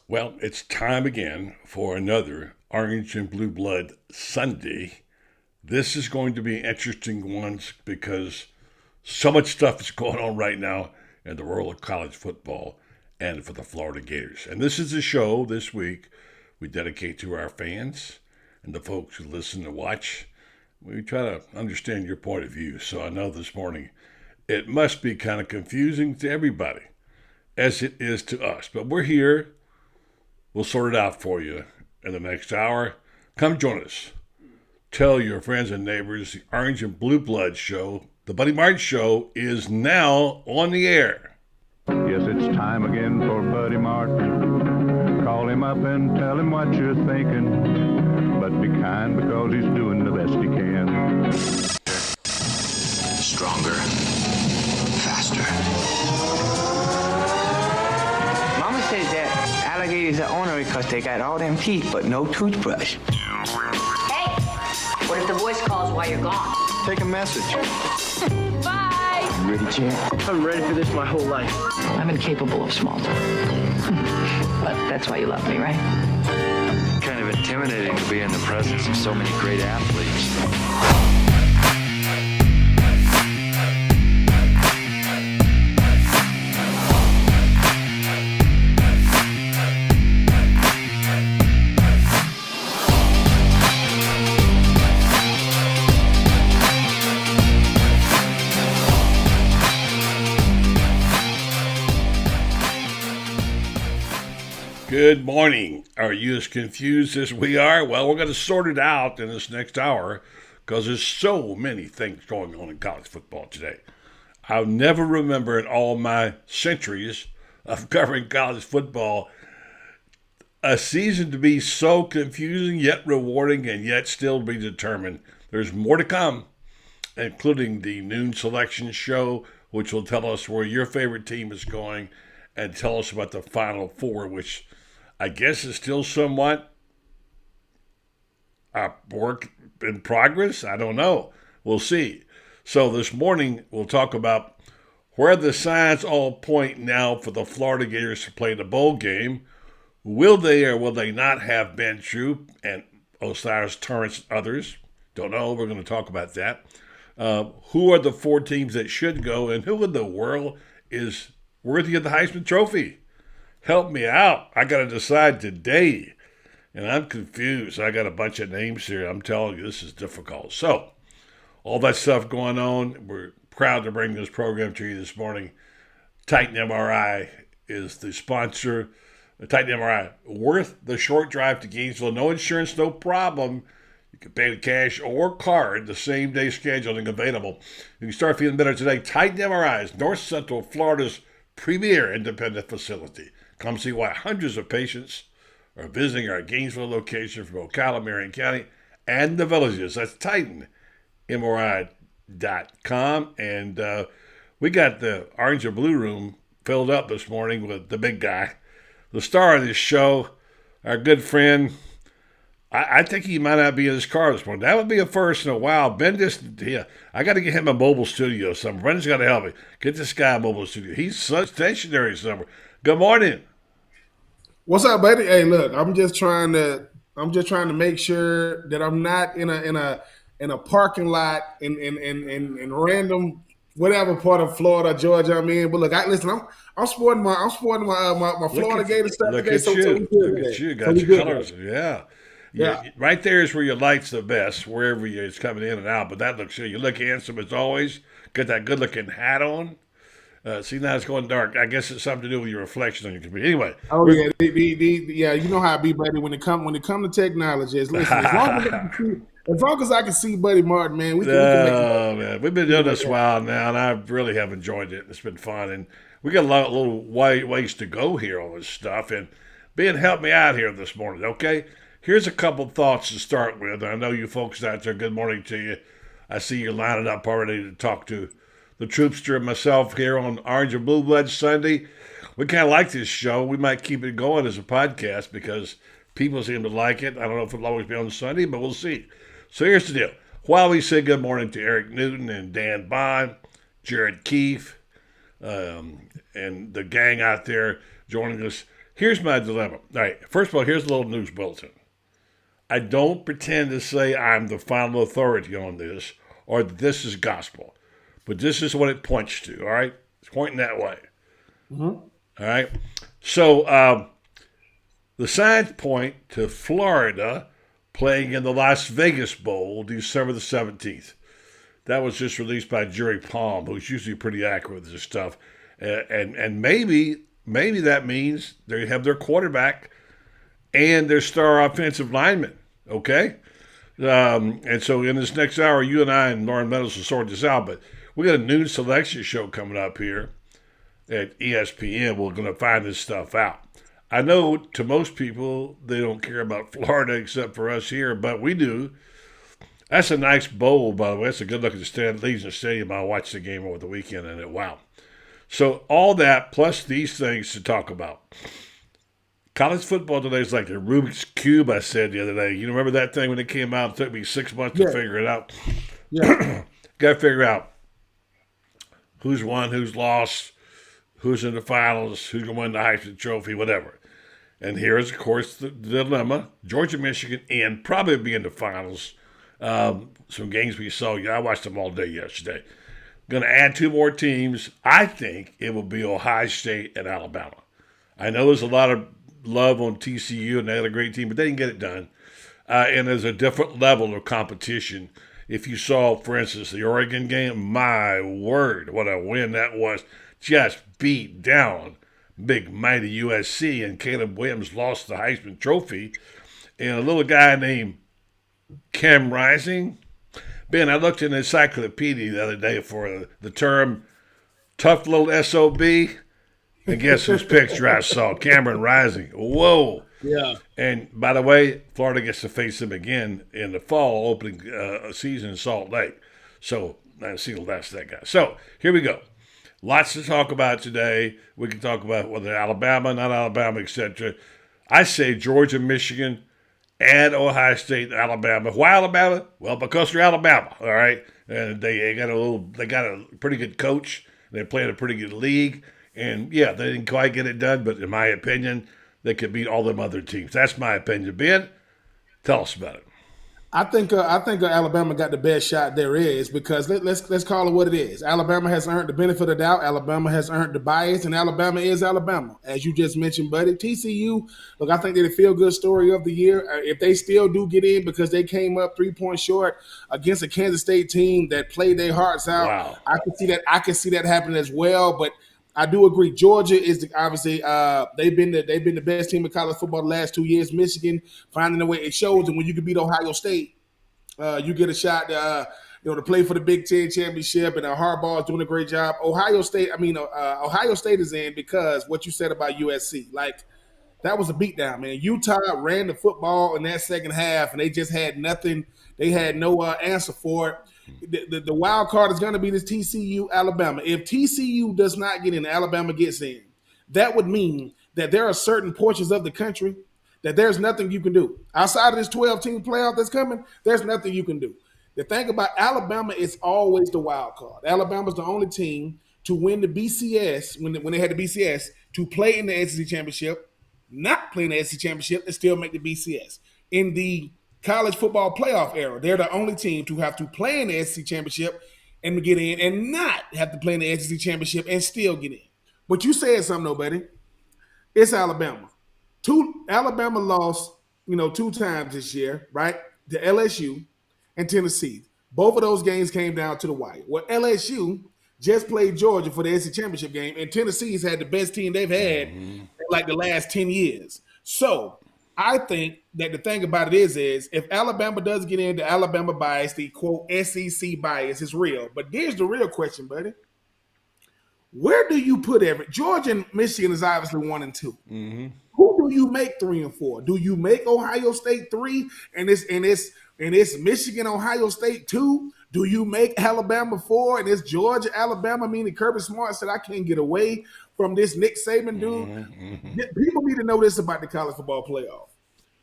Well, it's time again for another Orange and Blue Blood Sunday. This is going to be interesting ones because so much stuff is going on right now in the world of college football and for the Florida Gators. And this is a show this week we dedicate to our fans and the folks who listen and watch. We try to understand your point of view. So I know this morning it must be kind of confusing to everybody, as it is to us. But we're here. We'll sort it out for you in the next hour. Come join us. Tell your friends and neighbors the Orange and Blue Blood Show, the Buddy Martin Show, is now on the air. Yes, it's time again for Buddy Martin. Call him up and tell him what you're thinking. But be kind because he's doing the best he can. Stronger. Faster. Mama says that alligators are ornery because they got all them teeth but no toothbrush. Hey, what if the voice calls while you're gone? Take a message. Bye. You ready, champ? I'm ready for this my whole life. I'm incapable of small talk. But that's why you love me, right? Kind of intimidating to be in the presence of so many great athletes. Good morning. Are you as confused as we are? Well, we're going to sort it out in this next hour because there's so many things going on in college football today. I'll never remember in all my centuries of covering college football a season to be so confusing yet rewarding and yet still be determined. There's more to come, including the noon selection show, which will tell us where your favorite team is going and tell us about the Final Four, which I guess is still somewhat a work in progress. I don't know. We'll see. So this morning, we'll talk about where the signs all point now for the Florida Gators to play the bowl game. Will they or will they not have Ben Troop and Osiris Torrance and others? Don't know. We're going to talk about that. Who are the four teams that should go, and who in the world is worthy of the Heisman Trophy? Help me out. I got to decide today. And I'm confused. I got a bunch of names here. I'm telling you, this is difficult. So, all that stuff going on. We're proud to bring this program to you this morning. Titan MRI is the sponsor. Titan MRI, worth the short drive to Gainesville. No insurance, no problem. You can pay with cash or card. The same day scheduling available. You can start feeling better today. Titan MRI is North Central Florida's premier independent facility. Come see why hundreds of patients are visiting our Gainesville location from Ocala, Marion County, and the villages. That's TitanMRI.com. And we got the Orange and Blue room filled up this morning with the big guy, the star of this show, our good friend. I think he might not be in his car this morning. That would be a first in a while. Ben I got to get him a mobile studio somewhere. Brendan's got to help me. Get this guy a mobile studio. He's stationary somewhere. Good morning. What's up, buddy? Hey, look, I'm just trying to make sure that I'm not in a parking lot in random whatever part of Florida, Georgia I'm in. But look, I'm sporting my Florida Gator stuff today. Look at you. Got your colors. Yeah. Right there is where your light's the best, wherever it's coming in and out. But that looks good. You look handsome as always. Got that good-looking hat on. See, now it's going dark. I guess it's something to do with your reflection on your computer. Anyway. Oh, yeah. Yeah, you know how I be, buddy. When it come to technology, listen, as long as I can see Buddy Martin, man, we can man. We've been doing this a while now, and I really have enjoyed it. It's been fun. And we got a little ways to go here on this stuff. And Ben, help me out here this morning, okay? Here's a couple thoughts to start with. I know you folks out there, good morning to you. I see you lining up already to talk to the Troopster and myself here on Orange and Blue Blood Sunday. We kind of like this show. We might keep it going as a podcast because people seem to like it. I don't know if it'll always be on Sunday, but we'll see. So here's the deal. While we say good morning to Eric Newton and Dan Bond, Jared Keefe, and the gang out there joining us, Here's my dilemma. All right, first of all, here's a little news bulletin. I don't pretend to say I'm the final authority on this or that this is gospel, but this is what it points to. All right, it's pointing that way. All right, so the signs point to Florida playing in the Las Vegas Bowl December the 17th. That was just released by Jerry Palm, who's usually pretty accurate with this stuff, and maybe that means they have their quarterback and their star offensive lineman, okay? And so in this next hour, you and I and Lauren Meadows will sort this out, but we got a noon selection show coming up here at ESPN. We're going to find this stuff out. I know to most people, they don't care about Florida except for us here, but we do. That's a nice bowl, by the way. That's a good-looking stand. Legion Stadium. I watched the game over the weekend, and wow. So all that, plus these things to talk about. College football today is like the Rubik's Cube, I said the other day. You remember that thing when it came out? It took me 6 months to figure it out. Yeah. Got to figure out who's won, who's lost, who's in the finals, who's going to win the Heisman Trophy, whatever. And here's, of course, the dilemma. Georgia, Michigan, and probably be in the finals. Some games we saw. I watched them all day yesterday. Going to add 2 more teams. I think it will be Ohio State and Alabama. I know there's a lot of love on TCU, and they had a great team, but they didn't get it done. And there's a different level of competition. If you saw, for instance, the Oregon game, my word, what a win that was. Just beat down big, mighty USC, and Caleb Williams lost the Heisman Trophy. And a little guy named Cam Rising. Ben, I looked in the encyclopedia the other day for the term tough little SOB, and guess whose picture I saw? Cameron Rising. Whoa. Yeah. And by the way, Florida gets to face them again in the fall opening season in Salt Lake. So I see the last of that guy. So here we go. Lots to talk about today. We can talk about whether Alabama, not Alabama, etc. I say Georgia, Michigan, and Ohio State, Alabama. Why Alabama? Well, because they're Alabama, all right. And they got a pretty good coach. They play in a pretty good league, and yeah, they didn't quite get it done. But in my opinion, they could beat all them other teams. That's my opinion. Ben, tell us about it. I think Alabama got the best shot there is because let's call it what it is. Alabama has earned the benefit of the doubt. Alabama has earned the bias, and Alabama is Alabama, as you just mentioned, buddy. TCU, look, I think they're the feel-good story of the year. If they still do get in because they came up 3 points short against a Kansas State team that played their hearts out, wow. I can see that happening as well. But I do agree. Georgia is obviously they've been the best team in college football the last 2 years. Michigan finding a way. It shows that when you can beat Ohio State, you get a shot to play for the Big Ten championship. And Harbaugh is doing a great job. Ohio State is in because what you said about USC, like that was a beatdown, man. Utah ran the football in that second half, and they just had nothing. They had no answer for it. The wild card is going to be this TCU Alabama. If TCU does not get in, Alabama gets in. That would mean that there are certain portions of the country that there's nothing you can do. Outside of this 12-team playoff that's coming, there's nothing you can do. The thing about Alabama is always the wild card. Alabama's the only team to win the BCS, when they had the BCS, to play in the SEC Championship, not play in the SEC Championship, and still make the BCS. In the college football playoff era, they're the only team to have to play in the SEC Championship and get in, and not have to play in the SEC Championship and still get in. But you said something, though, buddy. It's Alabama. Alabama lost, 2 times this year, right? To LSU and Tennessee. Both of those games came down to the wire. Well, LSU just played Georgia for the SEC Championship game, and Tennessee's had the best team they've had in like the last 10 years. So I think that the thing about it is if Alabama does get in, the Alabama bias, the quote SEC bias is real. But here's the real question, buddy. Where do you put Georgia and Michigan is obviously 1 and 2. Mm-hmm. Who do you make 3 and 4? Do you make Ohio State 3 and it's Michigan, Ohio State 2? Do you make Alabama 4 and it's Georgia, Alabama? Meaning Kirby Smart said, I can't get away from this Nick Saban dude. Mm-hmm. People need to know this about the college football playoff.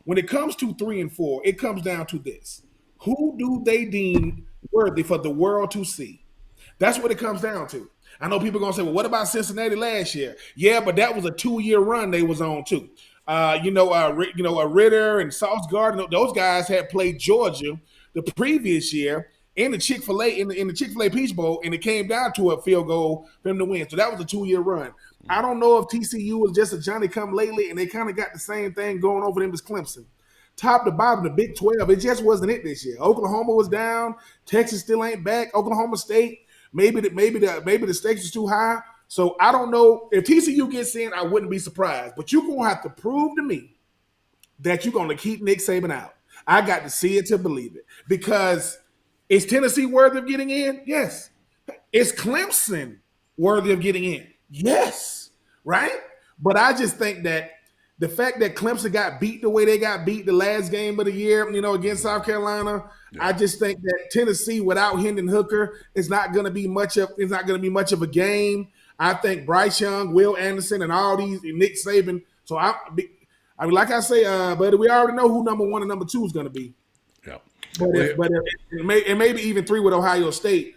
When it comes to 3 and 4, it comes down to this. Who do they deem worthy for the world to see? That's what it comes down to. I know people are gonna say, well, what about Cincinnati last year? Yeah, but that was a 2-year run they was on too. Ritter and Sauce Gardner, those guys had played Georgia the previous year in the Chick-fil-A in the Chick-fil-A Peach Bowl, and it came down to a field goal for them to win. So that was a 2-year run. I don't know if TCU was just a Johnny come lately, and they kind of got the same thing going over them as Clemson. Top to bottom, the Big 12, it just wasn't it this year. Oklahoma was down. Texas still ain't back. Oklahoma State, maybe the stakes is too high. So I don't know if TCU gets in. I wouldn't be surprised. But you're gonna have to prove to me that you're gonna keep Nick Saban out. I got to see it to believe it. Because is Tennessee worthy of getting in? Yes. Is Clemson worthy of getting in? Yes. Right? But I just think that the fact that Clemson got beat the way they got beat the last game of the year, against South Carolina, I just think that Tennessee without Hendon Hooker is not going to be much of a game. I think Bryce Young, Will Anderson, and all these Nick Saban. So like I say, but we already know who number 1 and number 2 is going to be. Yeah, but maybe even 3 with Ohio State.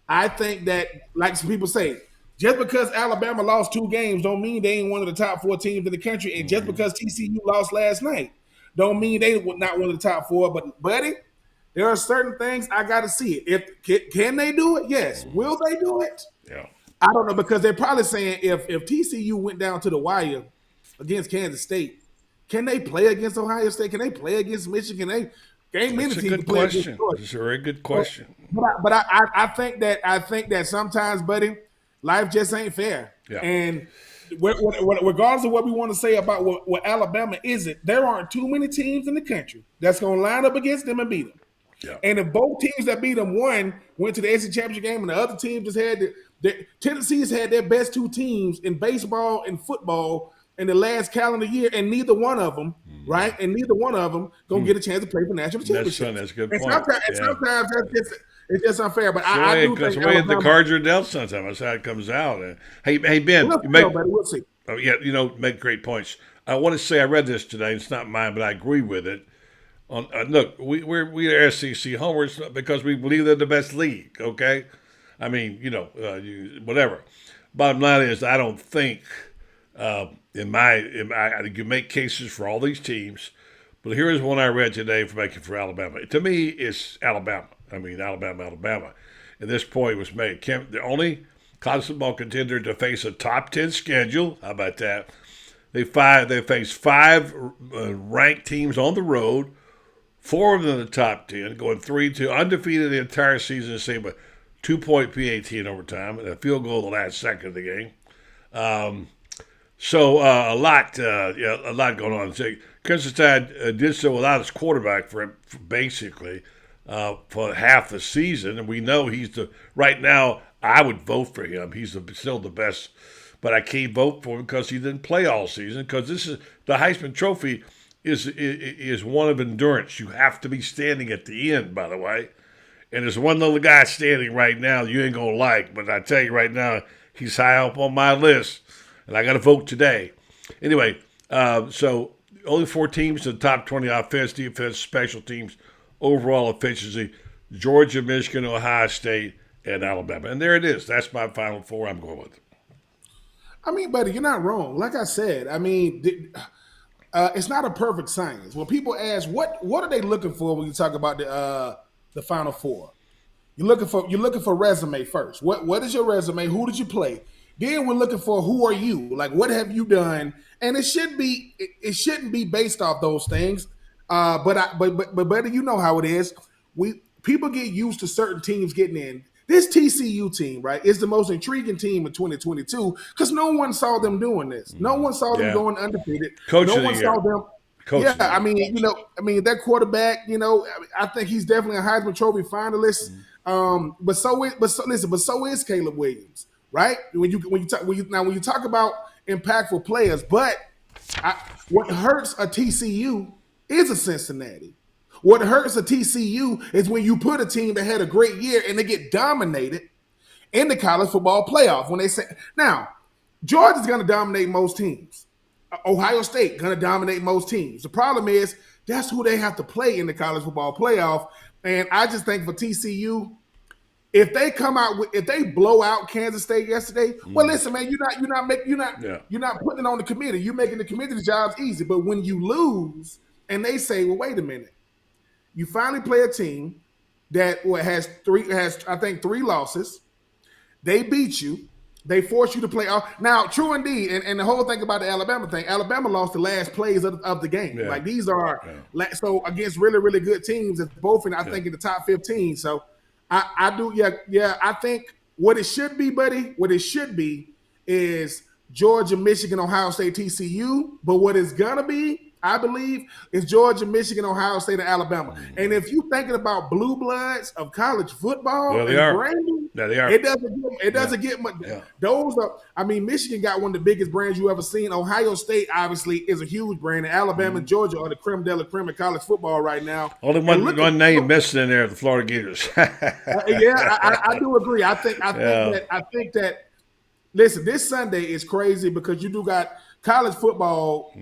I think that, like some people say, just because Alabama lost 2 games don't mean they ain't one of the top 4 teams in the country. And just because TCU lost last night don't mean they were not one of the top 4. But, buddy, there are certain things I got to see it. Can they do it? Yes. Will they do it? yeah. I don't know, because they're probably saying if TCU went down to the wire against Kansas State, can they play against Ohio State? Can they play against Michigan? That's a good question. It's a very good question. But I think that sometimes, buddy, life just ain't fair. Yeah. And regardless of what we want to say about what Alabama isn't, there aren't too many teams in the country that's going to line up against them and beat them. Yeah. And if both teams that beat them went to the SEC championship game, and the other team just had Tennessee's had their best 2 teams in baseball and football in the last calendar year, and neither one of them, right? And neither one of them gonna get a chance to play for national championship. That's a good and point. Sometimes it's just unfair. But I do think the cards are dealt sometimes. That's how it comes out. Hey Ben, we'll see. Oh yeah, make great points. I want to say I read this today. It's not mine, but I agree with it. Look, we are SEC homers because we believe they're the best league. Okay, I mean, whatever. Bottom line is, I don't think I think you make cases for all these teams, but here is one I read today for Alabama. To me, it's Alabama. I mean, Alabama. At this point, was made the only college football contender to face a top 10 schedule. How about that? They face 5 ranked teams on the road. 4 of them in the top 10, going 3-2, undefeated the entire season, same with 2-point PAT in overtime, and a field goal the last second of the game. So a lot going on. Kansas Tide did so without his quarterback for basically for half the season, and we know right now. I would vote for him. He's still the best, but I can't vote for him because he didn't play all season. Because this is the Heisman Trophy is one of endurance. You have to be standing at the end, by the way. And there's one little guy standing right now you ain't gonna like, but I tell you right now, he's high up on my list, and I got to vote today. Anyway, so only 4 teams in the top 20 offense, defense, special teams, overall efficiency: Georgia, Michigan, Ohio State, and Alabama. And there it is. That's my final 4. I'm going with it. I mean, buddy, you're not wrong. Like I said, I mean, it's not a perfect science. When people ask what are they looking for when you talk about the Final 4, you're looking for resume first. What is your resume? Who did you play? Then we're looking for who are you? Like, what have you done? And it shouldn't be based off those things. But buddy, you know how it is. People get used to certain teams getting in. This TCU team, right, is the most intriguing team in 2022 because no one saw them doing this. No one saw them going undefeated. Coach no one saw them. I mean, that quarterback, I think he's definitely a Heisman Trophy finalist. But so is Caleb Williams, right? When you talk about impactful players, but what hurts a TCU is a Cincinnati. What hurts a TCU is when you put a team that had a great year and they get dominated in the college football playoff. When they say, now, Georgia's going to dominate most teams. Ohio State going to dominate most teams. The problem is that's who they have to play in the college football playoff. And I just think for TCU, if they come out with, if they blow out Kansas State yesterday, well, listen, man, Yeah. you're not putting it on the committee. You're making the committee's jobs easy. But when you lose, and they say, well, wait a minute, you finally play a team that has I think three losses. They beat you. They force you to play off. Now, true indeed, and the whole thing about the Alabama thing, Alabama lost the last plays of the game. Yeah. Like these are so against really, really good teams, it's both I think in the top 15. So I do, I think what it should be, buddy, what it should be is Georgia, Michigan, Ohio State, TCU. But what it's gonna be, I believe, is Georgia, Michigan, Ohio State, and Alabama. And if you're thinking about blue bloods of college football, Well, they are. branding, Yeah, they are. it doesn't get much. Yeah. Those are, I mean, Michigan got one of the biggest brands you ever seen. Ohio State obviously is a huge brand, and Alabama and Georgia are the creme de la creme of college football right now. Only one name missing in there, the Florida Gators. I do agree. I think that. Listen, this Sunday is crazy because you do got college football.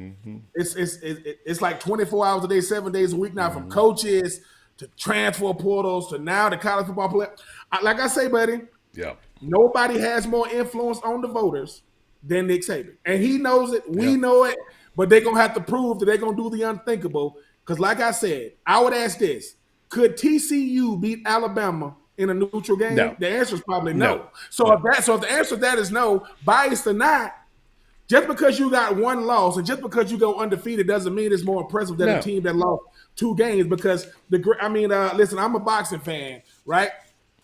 It's like 24 hours a day, 7 days a week now, from coaches to transfer portals to now the college football player. Like I say, buddy, Yeah. nobody has more influence on the voters than Nick Saban. And he knows it. We know it. But they're going to have to prove that they're going to do the unthinkable. Because like I said, I would ask this. Could TCU beat Alabama in a neutral game? No. The answer is probably no. So if the answer to that is no, biased or not, just because you got one loss and just because you go undefeated doesn't mean it's more impressive than a team that lost 2 games. Because listen, I'm a boxing fan, right?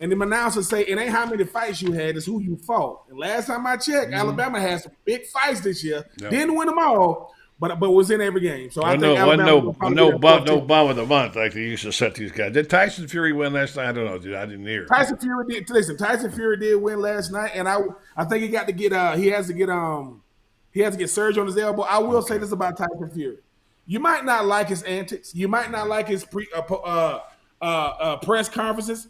And the announcers say it ain't how many fights you had, it's who you fought. And last time I checked, Alabama had some big fights this year. Didn't win them all, but was in every game. So I think Alabama no bum of the month like they used to set these guys. Did Tyson Fury win last night? I don't know, dude. I didn't hear. Tyson Fury did. Listen, Tyson Fury did win last night, and I think he has to get surgery on his elbow. I will say this about Tyson Fury: you might not like his antics, you might not like his press conferences.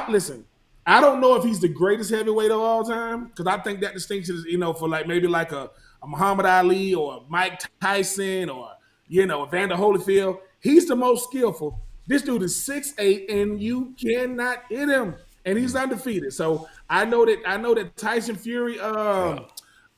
Listen, I don't know if he's the greatest heavyweight of all time, because I think that distinction is, for maybe like a Muhammad Ali or a Mike Tyson or, Evander Holyfield. He's the most skillful. This dude is 6'8", and you cannot hit him, and he's undefeated. So I know that Tyson Fury,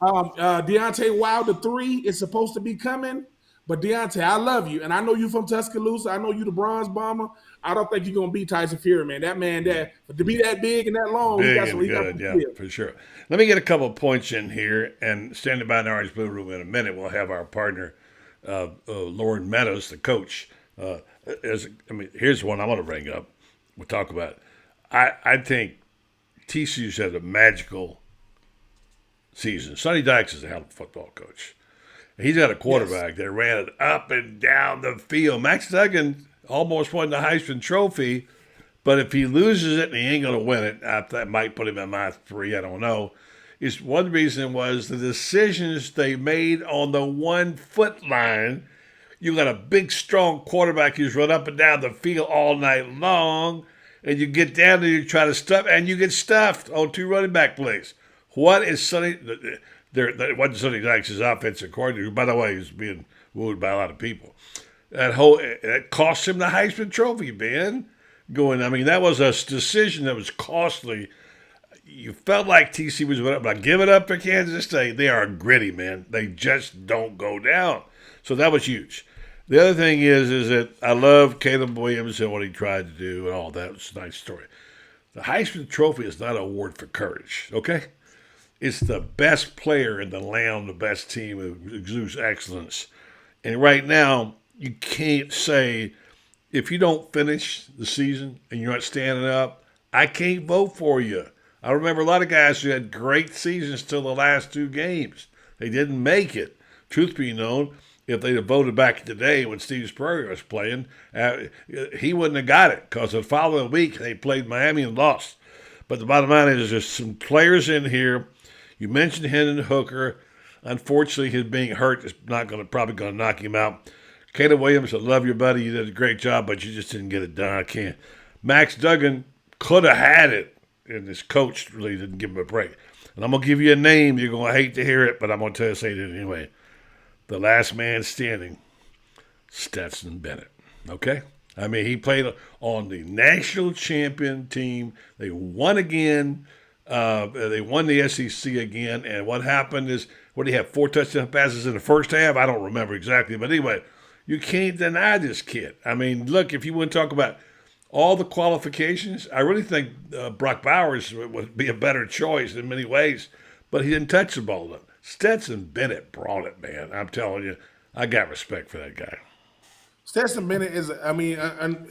Deontay Wilder 3 is supposed to be coming. But Deontay, I love you, and I know you from Tuscaloosa. I know you the Bronze Bomber. I don't think you're gonna beat Tyson Fury, man. That man, to be that big and that long, Big he got and some good, for sure. Let me get a couple of points in here, and standing by in the Orange Blue Room in a minute, we'll have our partner, Lauren Meadows, the coach. Here's one I want to bring up. We'll talk about it. I think TCU's had a magical season. Sonny Dykes is a hell of a football coach. He's got a quarterback that ran it up and down the field. Max Duggan almost won the Heisman Trophy, but if he loses it and he ain't going to win it, that might put him in my 3. I don't know. One reason was the decisions they made on the 1 foot line. You got a big, strong quarterback who's run up and down the field all night long, and you get down there, you try to stuff, and you get stuffed on 2 running back plays. What is Sonny? That wasn't Sonny Dykes' offensive coordinator, who, by the way, is being wooed by a lot of people. It cost him the Heisman Trophy, Ben. That was a decision that was costly. You felt like TC was winning, but give it up for Kansas State. They are gritty, man. They just don't go down. So that was huge. The other thing is that I love Caleb Williams and what he tried to do and all that. It's a nice story. The Heisman Trophy is not an award for courage, okay? It's the best player in the land, the best team who exudes excellence. And right now, you can't say, if you don't finish the season and you're not standing up, I can't vote for you. I remember a lot of guys who had great seasons till the last 2 games. They didn't make it. Truth be known, if they'd have voted back today when Steve Spurrier was playing, he wouldn't have got it, because the following week they played Miami and lost. But the bottom line is there's some players in here. You mentioned Hendon Hooker. Unfortunately, his being hurt is probably going to knock him out. Caleb Williams, I love you, buddy. You did a great job, but you just didn't get it done. I can't. Max Duggan could have had it, and his coach really didn't give him a break. And I'm going to give you a name. You're going to hate to hear it, but I'm going to say it anyway. The last man standing, Stetson Bennett. Okay? I mean, he played on the national champion team. They won again. They won the SEC again. And what happened is, what do you have, 4 touchdown passes in the first half? I don't remember exactly. But anyway, you can't deny this kid. I mean, look, if you want to talk about all the qualifications, I really think Brock Bowers would be a better choice in many ways. But he didn't touch the ball enough. Stetson Bennett brought it, man. I'm telling you, I got respect for that guy. Stetson Bennett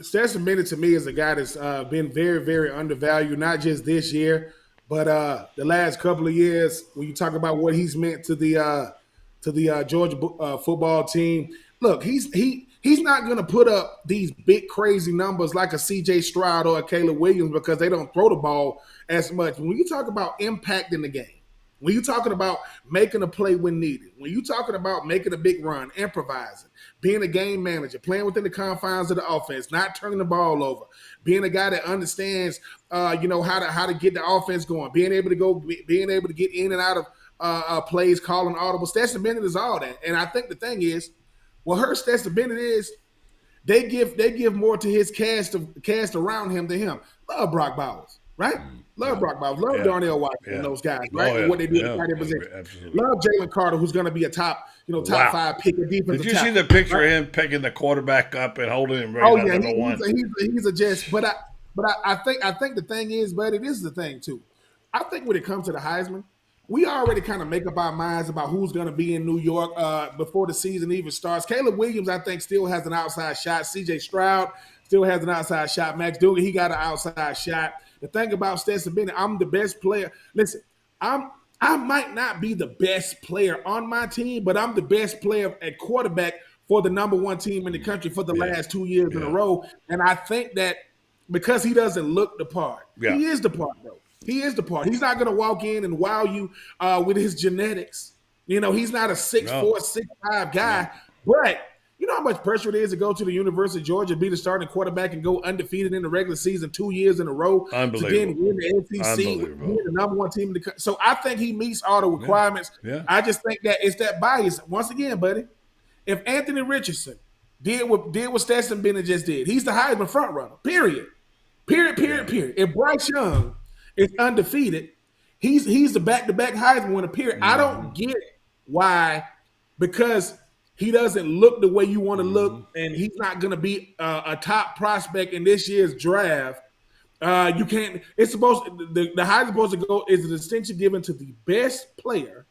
Stetson Bennett to me is a guy that's been very, very undervalued, not just this year, but the last couple of years. When you talk about what he's meant to the Georgia football team, look, he's not going to put up these big crazy numbers like a C.J. Stroud or a Caleb Williams because they don't throw the ball as much. When you talk about impacting the game, when you're talking about making a play when needed, when you're talking about making a big run, improvising, being a game manager, playing within the confines of the offense, not turning the ball over, being a guy that understands, how to get the offense going, being able to get in and out of plays, calling audible. Stetson Bennett is all that. And I think the thing is, what hurts Stetson Bennett is they give more to his cast around him than him. Love Brock Bowers, right? Love Brock Bowers. Love Darnell Washington and those guys, right? And what they do in the tight end position. Absolutely. Love Jalen Carter, who's going to be a top 5 pick of defensive. Did you see the picture of him picking the quarterback up and holding him right up number one? He's a just. But I think the thing is, buddy, this is the thing too. I think when it comes to the Heisman, we already kind of make up our minds about who's going to be in New York before the season even starts. Caleb Williams, I think, still has an outside shot. C.J. Stroud still has an outside shot. Max Duggan, he got an outside shot. The thing about Stetson Bennett, I'm the best player. Listen, I might not be the best player on my team, but I'm the best player at quarterback for the number 1 team in the country for the last 2 years in a row. And I think that because he doesn't look the part, he is the part, though. He is the part. He's not going to walk in and wow you with his genetics. He's not a 6'4", 6'5" guy. But you know how much pressure it is to go to the University of Georgia, be the starting quarterback, and go undefeated in the regular season 2 years in a row. Unbelievable. To then win the SEC, win the number 1 team in the country. So I think he meets all the requirements. I just think that it's that bias. Once again, buddy, if Anthony Richardson did what Stetson Bennett just did, he's the Heisman front runner. Period. If Bryce Young is undefeated, he's the back-to-back Heisman winner. Period. I don't get why, because he doesn't look the way you want to look, and he's not going to be a top prospect in this year's draft. You can't. It's supposed the Heisman supposed to go is a distinction given to the best player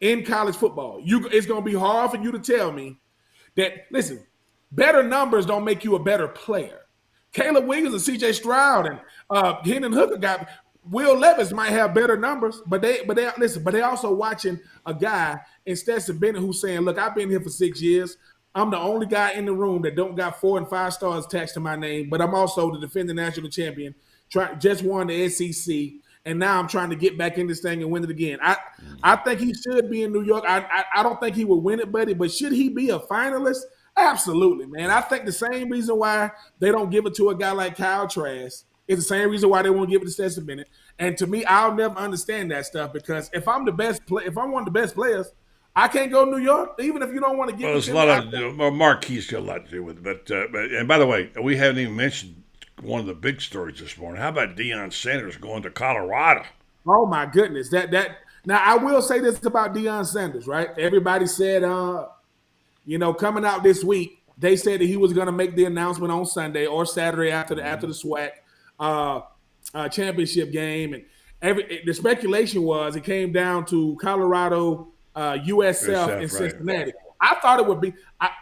in college football. It's going to be hard for you to tell me that. Listen, better numbers don't make you a better player. Caleb Williams and C.J. Stroud and Hendon Hooker Will Levis might have better numbers, but they also watching a guy in Stetson Bennett who's saying, look, I've been here for 6 years. I'm the only guy in the room that don't got 4 and 5 stars attached to my name, but I'm also the defending national champion, just won the SEC, and now I'm trying to get back in this thing and win it again. I think he should be in New York. I don't think he would win it, buddy, but should he be a finalist? Absolutely, man. I think the same reason why they don't give it to a guy like Kyle Trask is the same reason why they won't give it to Stetson Bennett. And to me, I'll never understand that stuff, because if I'm if I'm one of the best players, I can't go to New York, even if you don't want to give it to me. There's a lot of Marquise got a lot to do with it. But and by the way, we haven't even mentioned one of the big stories this morning. How about Deion Sanders going to Colorado? Oh my goodness, that now I will say this about Deion Sanders, right? Everybody said, coming out this week, they said that he was going to make the announcement on Sunday or Saturday after the SWAC championship game, and the speculation was it came down to Colorado, USF, and Cincinnati. Right. I thought it would be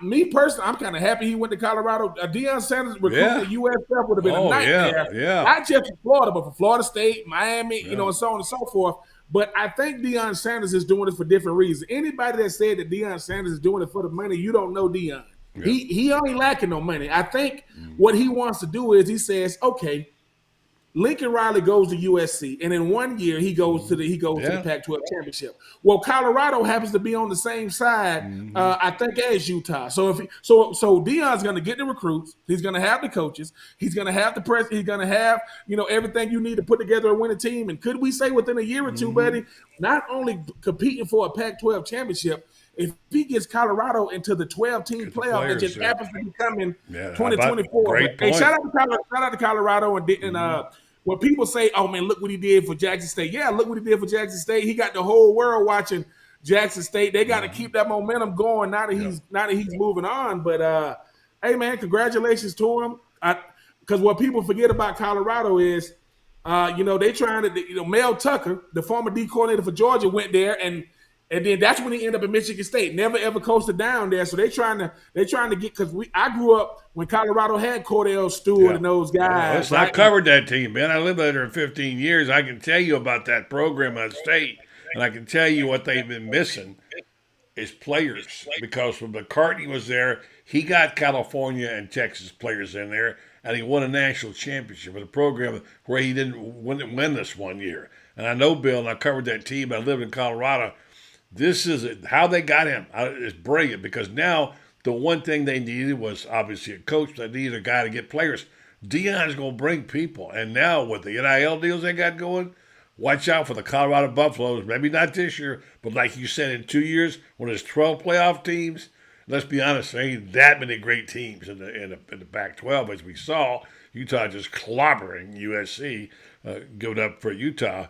me personally. I'm kind of happy he went to Colorado. Deion Sanders recruiting at USF would have been a nightmare. Not just for Florida, but for Florida State, Miami, and so on and so forth. But I think Deion Sanders is doing this for different reasons. Anybody that said that Deion Sanders is doing it for the money, you don't know Deion. Yeah. He ain't lacking no money. I think what he wants to do is he says, okay, Lincoln Riley goes to USC, and in 1 year he goes to the Pac-12 championship. Well, Colorado happens to be on the same side, I think, as Utah. So Deion's going to get the recruits. He's going to have the coaches. He's going to have the press. He's going to have everything you need to put together a winning team. And could we say within a year or two, buddy, not only competing for a Pac-12 championship, if he gets Colorado into the 12-team Get the playoff that players just there. happens to be coming Yeah, how about 2024. great Hey, point. shout out to Colorado and when people say, "Oh man, look what he did for Jackson State." Yeah, look what he did for Jackson State. He got the whole world watching Jackson State. They got to keep that momentum going now that he's moving on. But hey man, congratulations to him. Because what people forget about Colorado is, they trying to, Mel Tucker, the former D coordinator for Georgia, went there and then that's when he ended up at Michigan State. Never ever coasted down there. So they trying to get because I grew up when Colorado had Cordell Stewart and those guys. Listen, I covered that team, man. I lived there 15 years. I can tell you about that program at State, and I can tell you what they've been missing is players. Because when McCartney was there, he got California and Texas players in there, and he won a national championship with a program where he didn't win this one year. And I know Bill, and I covered that team. I lived in Colorado. This is how they got him. It's brilliant because now the one thing they needed was obviously a coach. They needed a guy to get players. Dion's going to bring people. And now with the NIL deals they got going, watch out for the Colorado Buffaloes. Maybe not this year, but like you said, in 2 years, when there's 12 playoff teams, let's be honest, there ain't that many great teams in the Pac-12 as we saw. Utah just clobbering USC, giving up for Utah.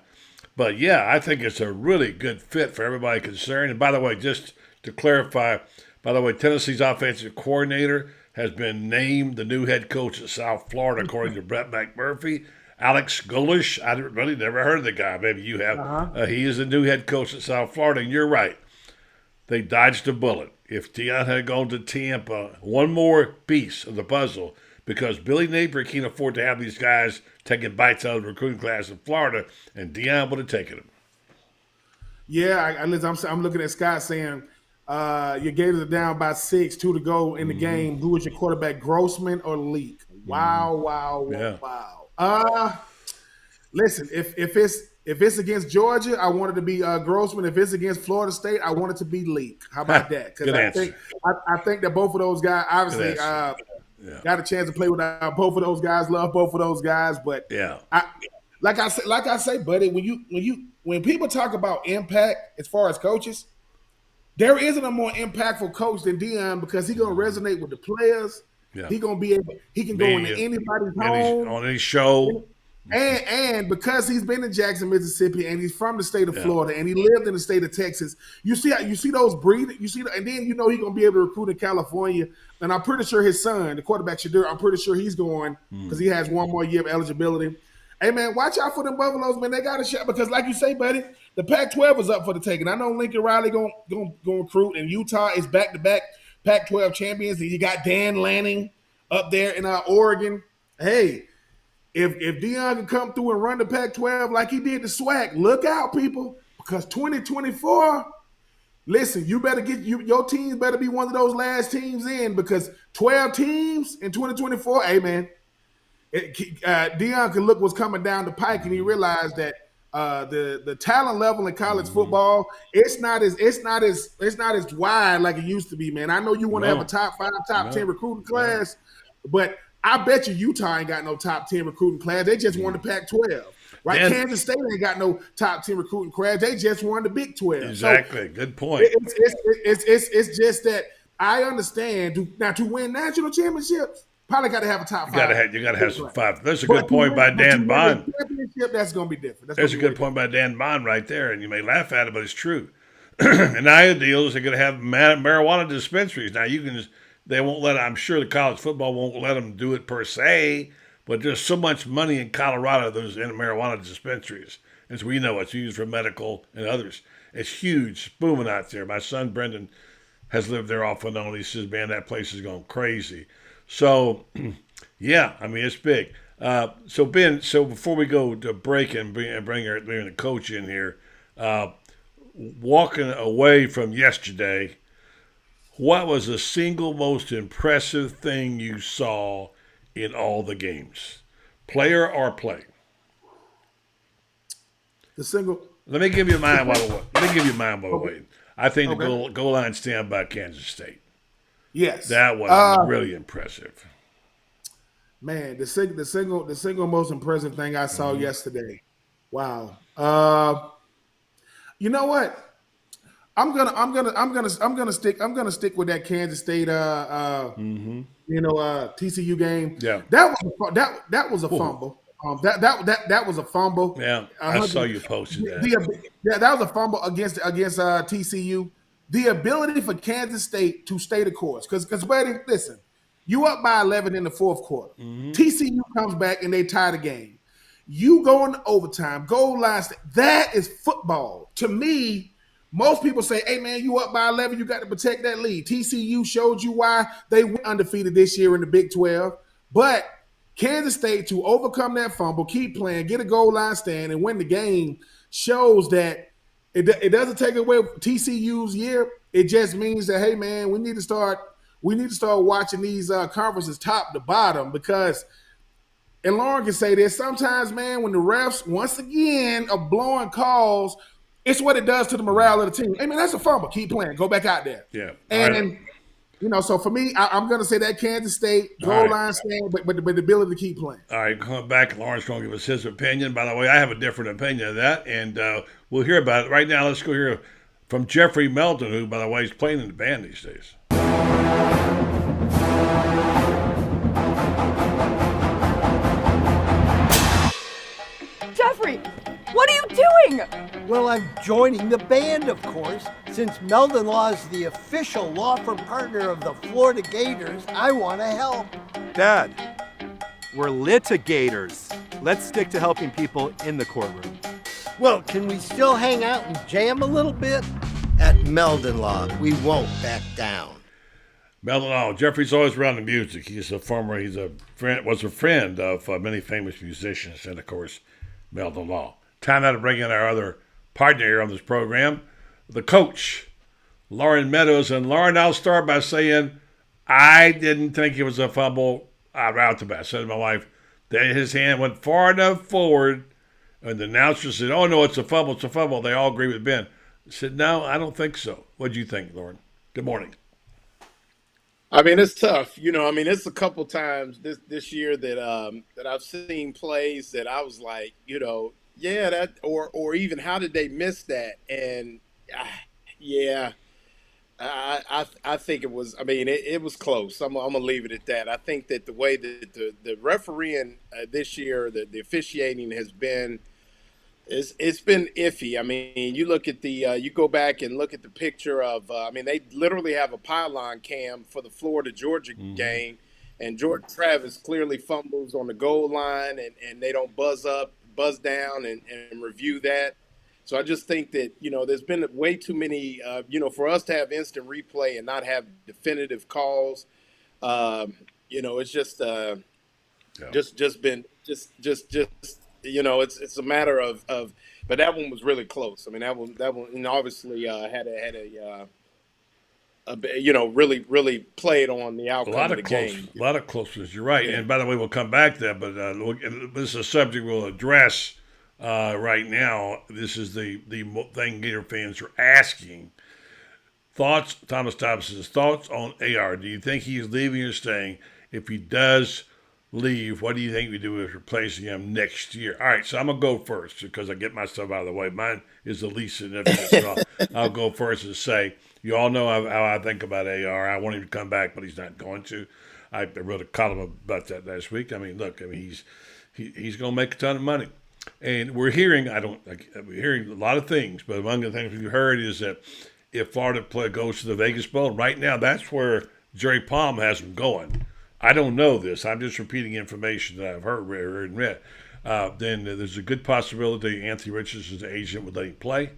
But yeah, I think it's a really good fit for everybody concerned. And by the way, just to clarify, Tennessee's offensive coordinator has been named the new head coach of South Florida, according to Brett McMurphy. Alex Golesh, I really never heard of the guy. Maybe you have. He is the new head coach at South Florida, and you're right. They dodged a bullet. If Deion had gone to Tampa, one more piece of the puzzle, because Billy Napier can't afford to have these guys taking bites out of the recruiting class in Florida, and Deion would have taken them. Yeah, I'm looking at Scott saying your Gators are down by 6, 2 to go in the game. Who is your quarterback, Grossman or Leak? Wow. Listen, if it's against Georgia, I want it to be Grossman. If it's against Florida State, I want it to be Leak. How about that? Because I think that both of those guys obviously got a chance to play with both of those guys. Love both of those guys, but like I say, buddy, when people talk about impact as far as coaches, there isn't a more impactful coach than Deion because he's gonna resonate with the players. Yeah. He can go into anybody's home on any show. And because he's been in Jackson, Mississippi, and he's from the state of Florida, and he lived in the state of Texas, you see those breeding, and then he's gonna be able to recruit in California. And I'm pretty sure his son, the quarterback Shadur, I'm pretty sure he's going because he has one more year of eligibility. Hey man, watch out for them Buffaloes, man. They got a shot because, like you say, buddy, the Pac-12 is up for the taking. I know Lincoln Riley going recruit, and Utah is back-to-back Pac-12 champions, and you got Dan Lanning up there in Oregon. Hey. If Deion can come through and run the Pac-12 like he did the SWAC, look out, people, because 2024, listen, you better your teams better be one of those last teams in because 12 teams in 2024, hey man, Deion can look what's coming down the pike and he realized that the talent level in college football it's not as wide like it used to be, man. I know you want to have a top 5, top 10 recruiting class, but I bet you Utah ain't got no top 10 recruiting class. They just won the Pac-12. Right? Kansas State ain't got no top 10 recruiting class. They just won the Big 12. Exactly. So good point. It's just that I understand. To win national championships, probably got to have a top 5. You got to have some 5. That's a good point by Dan Bond. Championship, that's going to be different. There's a good point by Dan Bond right there, and you may laugh at it, but it's true. And now the deal is they're going to have marijuana dispensaries. Now they won't let. I'm sure the college football won't let them do it per se, but there's so much money in Colorado. There's in marijuana dispensaries, as we know, it's used for medical and others. It's huge, it's booming out there. My son Brendan has lived there off and on. He says, "Man, that place is going crazy." So, yeah, I mean it's big. So Ben, before we go to break and bring the coach in here, walking away from yesterday. What was the single most impressive thing you saw in all the games? Player or play? Let me give you mine while we're waiting. I think the goal line stand by Kansas State. Yes. That was really impressive. Man, the single most impressive thing I saw yesterday. Wow. You know what? I'm gonna stick with that Kansas State TCU game. Yeah. That was a fumble. That was a fumble. Yeah, I saw you posted that. That was a fumble against TCU. The ability for Kansas State to stay the course, because buddy, listen, you up by 11 in the fourth quarter. TCU comes back and they tie the game. You go into overtime, goal line. That is football to me. Most people say, hey, man, you up by 11. You got to protect that lead. TCU showed you why they went undefeated this year in the Big 12. But Kansas State, to overcome that fumble, keep playing, get a goal line stand, and win the game shows that it doesn't take away TCU's year. It just means that, hey, man, we need to start watching these conferences top to bottom because – and Lauren can say this, sometimes, man, when the refs, once again, are blowing calls – it's what it does to the morale of the team. Hey, man, that's a fumble. Keep playing. Go back out there. Yeah. And, so for me, I'm going to say that Kansas State goal line stand, but the ability to keep playing. All right, coming back, Lawrence going to give us his opinion. By the way, I have a different opinion of that, and we'll hear about it. Right now, let's go hear from Jeffrey Melton, who, by the way, is playing in the band these days. Jeffrey, what are you doing? Well, I'm joining the band, of course. Since Meldon Law is the official law firm partner of the Florida Gators, I want to help. Dad, we're litigators. Let's stick to helping people in the courtroom. Well, can we still hang out and jam a little bit? At Meldon Law, we won't back down. Meldon Law, Jeffrey's always around the music. Was a friend of many famous musicians, and of course, Meldon Law. Time now to bring in our other partner here on this program, the coach, Lauren Meadows. And Lauren, I'll start by saying I didn't think it was a fumble right out the bat. I said to my wife that his hand went far enough forward, and the announcer said, oh, no, it's a fumble, it's a fumble. They all agree with Ben. I said, no, I don't think so. What do you think, Lauren? Good morning. I mean, it's tough. It's a couple times this year that I've seen plays that I was like, yeah, that or even how did they miss that? And I think it was. It was close. I'm gonna leave it at that. I think that the way that the refereeing this year, the officiating has been. It's been iffy. I mean, you look at you go back and look at the picture of. They literally have a pylon cam for the Florida-Georgia game, and Jordan Travis clearly fumbles on the goal line, and they don't buzz down and review that. So I just think that there's been way too many. For us to have instant replay and not have definitive calls, it's just been. It's a matter of, but that one was really close. I mean, that one, obviously had really played on the outcome of the game. A lot of closeness. You're right. Yeah. And by the way, we'll come back to that. But this is a subject we'll address right now. This is the thing Gator fans are asking. Thoughts, Thomas Thompson's thoughts on AR. Do you think he's leaving or staying? If he does leave, what do you think we do with replacing him next year? All right, so I'm going to go first because I get my stuff out of the way. Mine is the least significant. So I'll go first and say, you all know how I think about AR. I want him to come back, but he's not going to. I wrote a column about that last week. He's going to make a ton of money. And we're hearing, we're hearing a lot of things, but among the things we've heard is that if Florida goes to the Vegas Bowl, right now that's where Jerry Palm has them going. I don't know this. I'm just repeating information that I've heard and read. Then there's a good possibility Anthony Richardson's agent would let him play.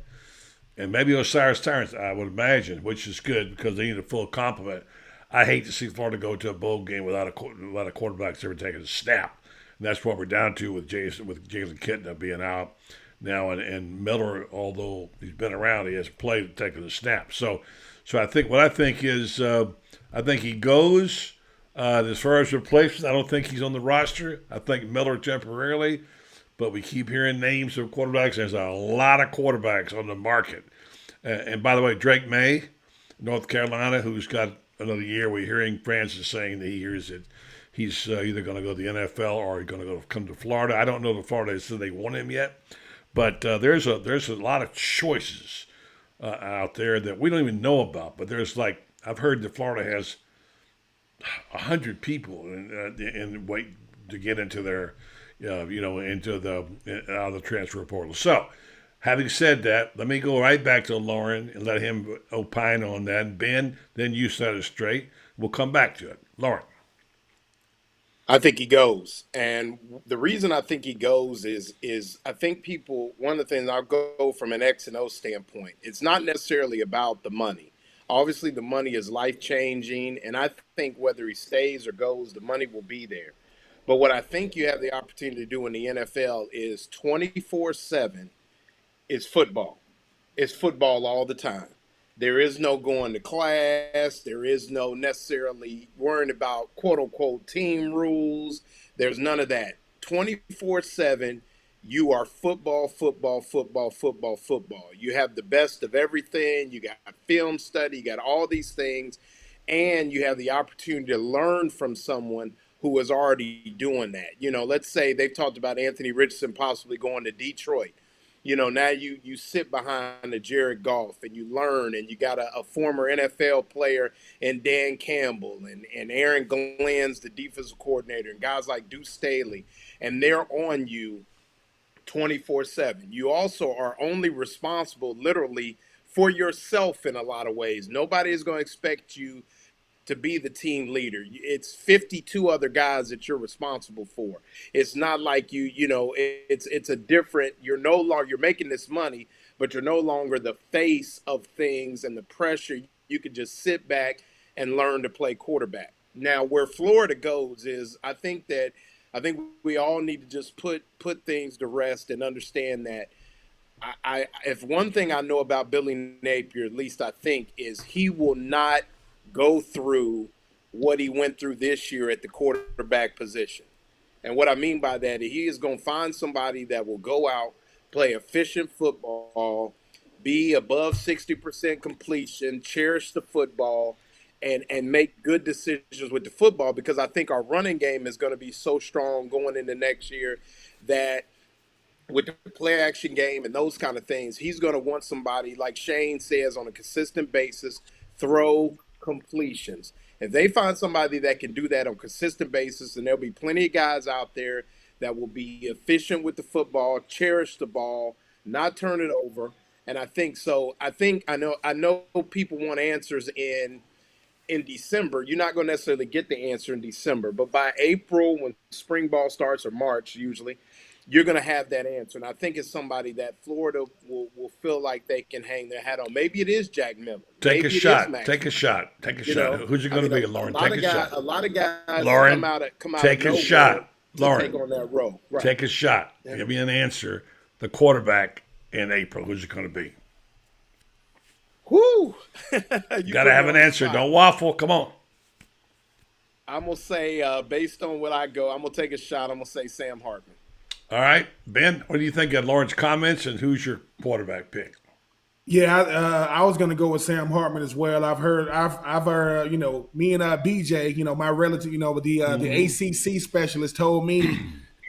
And maybe Osiris Tyrants, I would imagine, which is good because they need a full complement. I hate to see Florida go to a bowl game without a quarterbacks ever taking a snap. And that's what we're down to with Jalen Kitna being out now. And Miller, although he's been around, he hasn't played taking a snap. So I think what I think is I think he goes. As far as replacements, I don't think he's on the roster. I think Miller temporarily, but we keep hearing names of quarterbacks. There's a lot of quarterbacks on the market. And by the way, Drake May, North Carolina, who's got another year. We're hearing Francis saying that he hears that he's either going to go to the NFL or he's going to come to Florida. I don't know if Florida said they want him yet, but there's a lot of choices out there that we don't even know about. But there's like I've heard that Florida has 100 people in wait to get into their, into the out of the transfer portal. So, having said that, let me go right back to Lauren and let him opine on that. Ben, then you set it straight. We'll come back to it. Lauren. I think he goes, and the reason I think he goes is I think people. One of the things I'll go from an X and O standpoint. It's not necessarily about the money. Obviously, the money is life changing, and I think whether he stays or goes, the money will be there. But what I think you have the opportunity to do in the NFL is 24/7 is football. It's football all the time. There is no going to class. There is no necessarily worrying about quote unquote team rules. There's none of that. 24/7, you are football, football, football, football, football. You have the best of everything. You got film study, you got all these things, and you have the opportunity to learn from someone who is already doing that. Let's say they've talked about Anthony Richardson possibly going to Detroit. Now you sit behind a Jared Goff and you learn, and you got a former NFL player and Dan Campbell and Aaron Glenn's the defensive coordinator and guys like Deuce Staley, and they're on you 24/7. You also are only responsible literally for yourself in a lot of ways. Nobody is going to expect you to be the team leader. It's 52 other guys that you're responsible for. It's not like it's a different, you're making this money, but you're no longer the face of things and the pressure. You could just sit back and learn to play quarterback. Now, where Florida goes is I think we all need to just put things to rest and understand that if one thing I know about Billy Napier, at least I think, is he will not go through what he went through this year at the quarterback position. And what I mean by that, he is going to find somebody that will go out, play efficient football, be above 60% completion, cherish the football, and make good decisions with the football, because I think our running game is going to be so strong going into next year that with the play action game and those kind of things, he's going to want somebody, like Shane says, on a consistent basis, throw completions. If they find somebody that can do that on a consistent basis, and there'll be plenty of guys out there that will be efficient with the football, cherish the ball, not turn it over. And I think so. I know people want answers in December. You're not going to necessarily get the answer in December, but by April, when spring ball starts, or March usually, you're going to have that answer. And I think it's somebody that Florida will feel like they can hang their hat on. Maybe it is Jack Miller. Take a shot. Who's it going to be, Lauren? Take a shot. A lot of guys Lauren, come out take of a shot. Lauren, take on that role. Right. Take a shot. Yeah. Give me an answer. The quarterback in April, who's it going to be? Whoo! You got to have an answer. Spot. Don't waffle. Come on. I'm going to say, based on what I go, I'm going to take a shot. I'm going to say Sam Hartman. All right, Ben, what do you think of Lauren's comments, and who's your quarterback pick? Yeah, I was going to go with Sam Hartman as well. I've heard, me and BJ, my relative, the ACC specialist told me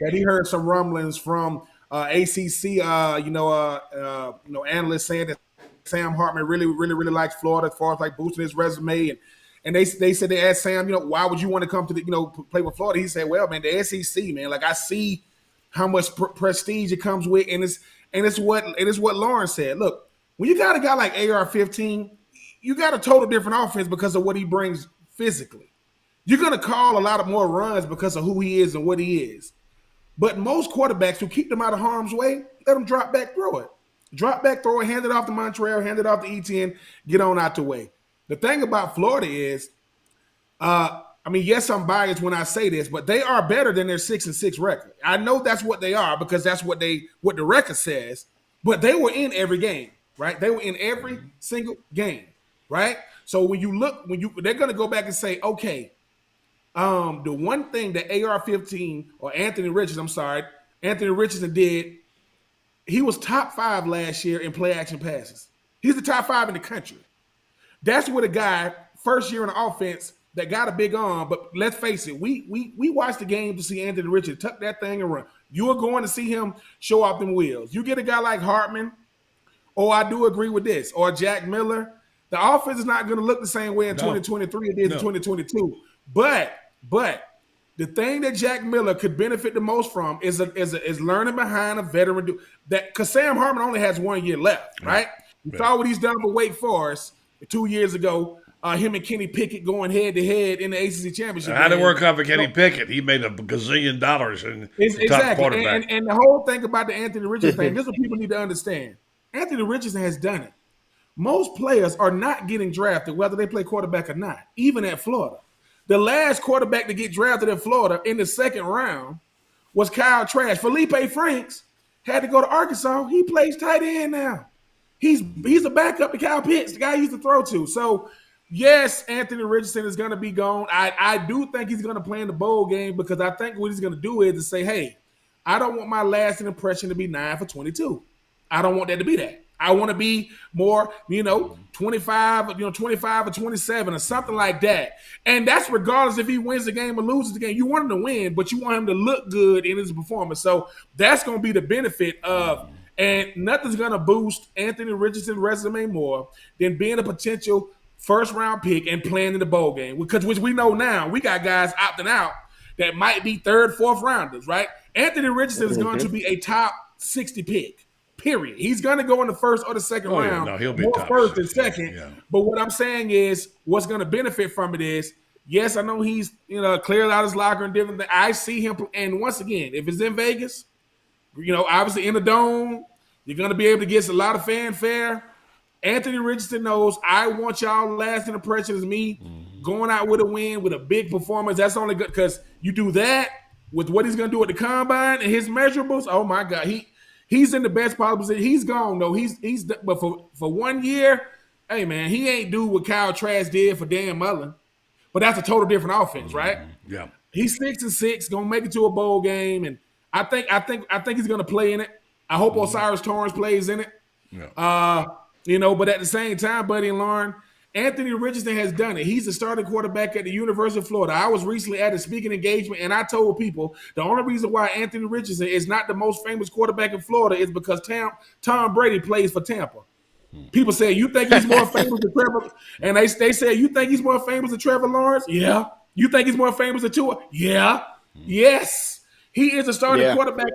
that he heard some rumblings from ACC, analysts saying that Sam Hartman really, really, really likes Florida as far as like boosting his resume, and they said they asked Sam, why would you want to come to play with Florida? He said, well, man, the SEC, man, like I see how much prestige it comes with, and it's what Lauren said. Look, when you got a guy like AR-15, you got a total different offense because of what he brings physically. You're going to call a lot of more runs because of who he is and what he is. But most quarterbacks who keep them out of harm's way, let them drop back, throw it. Drop back, throw it, hand it off to Montreal, hand it off to Etienne, get on out the way. The thing about Florida is, yes, I'm biased when I say this, but they are better than their 6-6 record. I know that's what they are because that's what the record says. But they were in every game, right? They were in every single game, right? So they're going to go back and say, okay, the one thing that AR-15 or Anthony Richardson did, he was top 5 last year in play action passes. He's the top 5 in the country. That's what a guy first year in the offense that got a big arm, but let's face it, we watched the game to see Anthony Richardson tuck that thing and run. You are going to see him show off them wheels. You get a guy like Hartman or I do agree with this, or Jack Miller. The offense is not going to look the same way in 2023 it did in 2022. But the thing that Jack Miller could benefit the most from is learning behind a veteran. Because Sam Hartman only has 1 year left, right? You saw what he's done for Wake Forest 2 years ago. Him and Kenny Pickett going head to head in the ACC championship. How did it work out for Kenny Pickett? He made $1 gazillion in the top quarterback. And the whole thing about the Anthony Richardson thing, this is what people need to understand. Anthony Richardson has done it. Most players are not getting drafted, whether they play quarterback or not, even at Florida. The last quarterback to get drafted at Florida in the second round was Kyle Trask. Felipe Franks had to go to Arkansas. He plays tight end now. He's a backup to Kyle Pitts, the guy he used to throw to. So, yes, Anthony Richardson is going to be gone. I do think he's going to play in the bowl game because I think what he's going to do is to say, hey, I don't want my lasting impression to be 9 for 22. I don't want that to be that. I want to be more, 25 or 27 or something like that. And that's regardless if he wins the game or loses the game. You want him to win, but you want him to look good in his performance. So that's going to be the benefit of, and nothing's going to boost Anthony Richardson's resume more than being a potential first-round pick and playing in the bowl game. Because which we know now, we got guys opting out that might be third, fourth rounders, right? Anthony Richardson is going to be a top 60 pick. Period. He's going to go in the first or the second round. No, he'll be more top first than 60, second. yeah. But what I'm saying is, what's going to benefit from it is, yes, I know he's cleared out his locker and different things. I see him, and once again, if it's in Vegas, obviously in the dome, you're going to be able to get a lot of fanfare. Anthony Richardson knows I want y'all lasting impression as me going out with a win with a big performance. That's only good because you do that with what he's going to do at the combine and his measurables. Oh my God, He's in the best possible position. He's gone though. But for 1 year, hey man, he ain't do what Kyle Trask did for Dan Mullen. But that's a total different offense, right? Yeah. He's 6-6, gonna make it to a bowl game, and I think he's gonna play in it. I hope Osiris Torrance plays in it. Yeah. But at the same time, Buddy and Lauren, Anthony Richardson has done it. He's the starting quarterback at the University of Florida. I was recently at a speaking engagement, and I told people the only reason why Anthony Richardson is not the most famous quarterback in Florida is because Tom Brady plays for Tampa. People say, you think he's more famous than Trevor? And they say, you think he's more famous than Trevor Lawrence? Yeah. You think he's more famous than Tua? Yeah. Yes. He is a starting quarterback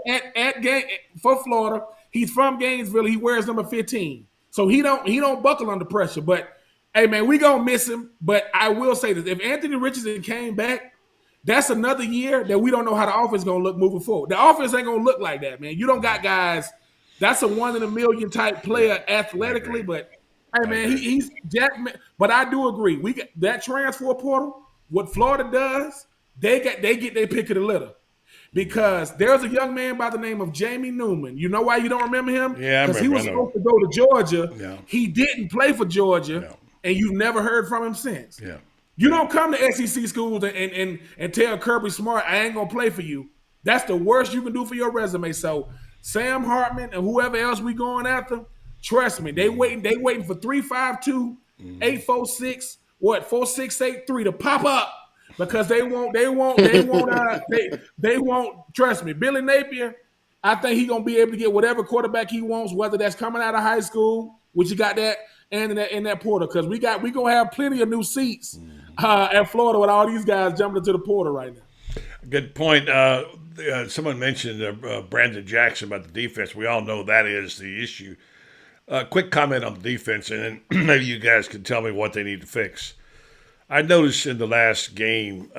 for Florida. He's from Gainesville. He wears number 15. So he don't buckle under pressure, but hey, man, we going to miss him, but I will say this. If Anthony Richardson came back, that's another year that we don't know how the offense is going to look moving forward. The offense ain't going to look like that, man. You don't got guys. That's a 1 in a million type player athletically, but hey, man, he's Jack. But I do agree. We got that transfer portal. What Florida does, they get their pick of the litter. Because there's a young man by the name of Jamie Newman. You know why you don't remember him? Yeah, because he was supposed to go to Georgia. Yeah. He didn't play for Georgia. No. And you've never heard from him since. Yeah. You don't come to SEC schools and tell Kirby Smart, I ain't going to play for you. That's the worst you can do for your resume. So Sam Hartman and whoever else we going after, trust me, they waiting for 3.52, 8.46, 4.683 to pop up because they won't, trust me. Billy Napier, I think he's going to be able to get whatever quarterback he wants, whether that's coming out of high school, which you got that, and in that portal, because we gonna have plenty of new seats at Florida with all these guys jumping into the portal right now. Good point. Someone mentioned Brandon Jackson about the defense. We all know that is the issue. Quick comment on the defense, and then maybe you guys can tell me what they need to fix. I noticed in the last game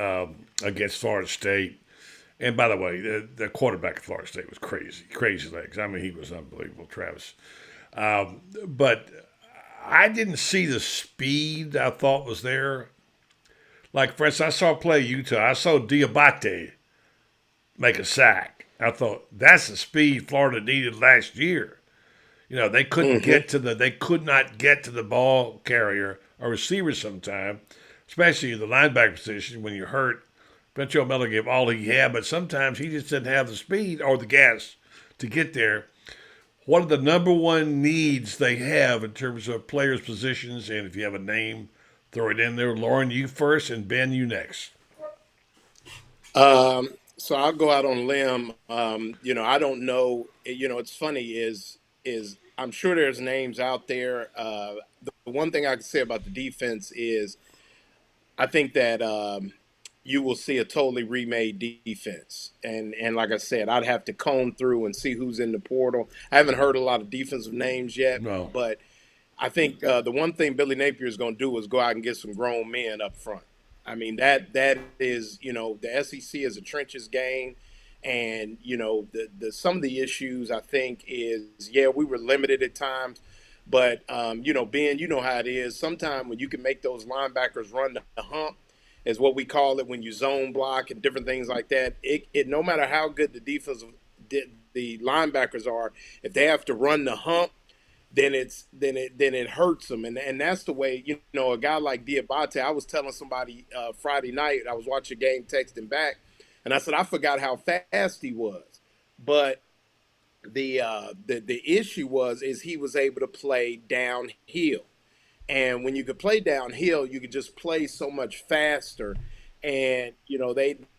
against Florida State, and by the way, the quarterback of Florida State was crazy legs. I mean, he was unbelievable, Travis. But I didn't see the speed I thought was there. Like, for instance, I saw play Utah. I saw Diabate make a sack. I thought that's the speed Florida needed last year. They couldn't they could not get to the ball carrier or receiver sometime, especially in the linebacker position when you're hurt. Bencho Miller gave all he had, but sometimes he just didn't have the speed or the gas to get there. What are the number one needs they have in terms of players' positions? And if you have a name, throw it in there. Lauren, you first, and Ben, you next. So I'll go out on a limb. I don't know. It's funny is I'm sure there's names out there. The one thing I can say about the defense is I think that you will see a totally remade defense. And like I said, I'd have to comb through and see who's in the portal. I haven't heard a lot of defensive names yet, No. but I think the one thing Billy Napier is going to do is go out and get some grown men up front. I mean that is, the SEC is a trenches game, and the some of the issues I think is, yeah, we were limited at times, but Ben, you know how it is. Sometimes when you can make those linebackers run the hump, is what we call it, when you zone block and different things like that. It no matter how good the linebackers are, if they have to run the hump, then it hurts them, and that's the way, a guy like Diabate. I was telling somebody Friday night, I was watching a game, texting back, and I said I forgot how fast he was, but the issue is he was able to play downhill, and when you could play downhill, you could just play so much faster, and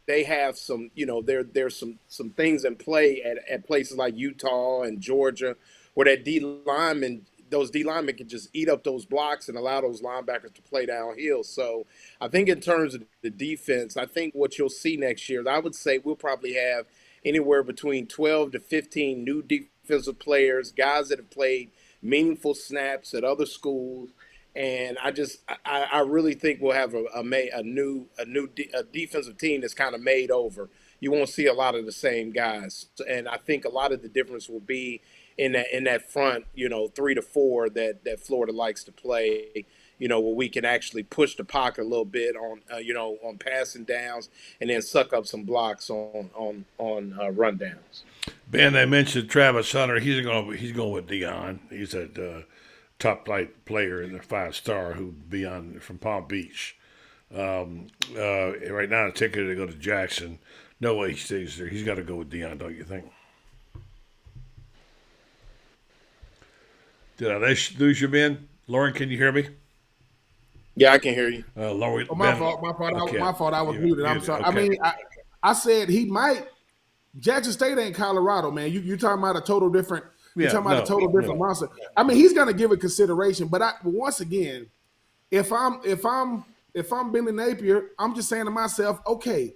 they have some, there's some things in play at places like Utah and Georgia, where those D linemen can just eat up those blocks and allow those linebackers to play downhill. So I think in terms of the defense, I think what you'll see next year, I would say we'll probably have anywhere between 12 to 15 new defensive players, guys that have played meaningful snaps at other schools. And I really think we'll have a new defensive team that's kind of made over. You won't see a lot of the same guys, and I think a lot of the difference will be in that front, 3 to 4 that Florida likes to play. Where we can actually push the pocket a little bit on passing downs, and then suck up some blocks on rundowns. Ben, I mentioned Travis Hunter. He's going with Dion. He's a top flight player in the 5-star who be on from Palm Beach. Right now, the ticket to go to Jackson. No way he stays there. He's got to go with Dion, don't you think? Did I lose you, Ben? Lauren, can you hear me? Yeah, I can hear you. Lauren, my fault. My fault. I was muted. I'm sorry. Okay. I mean, I said he might. Jackson State ain't Colorado, man. You talking about a total different. You're talking about a total different monster. I mean, he's going to give it consideration, but once again, if I'm Billy Napier, I'm just saying to myself, okay,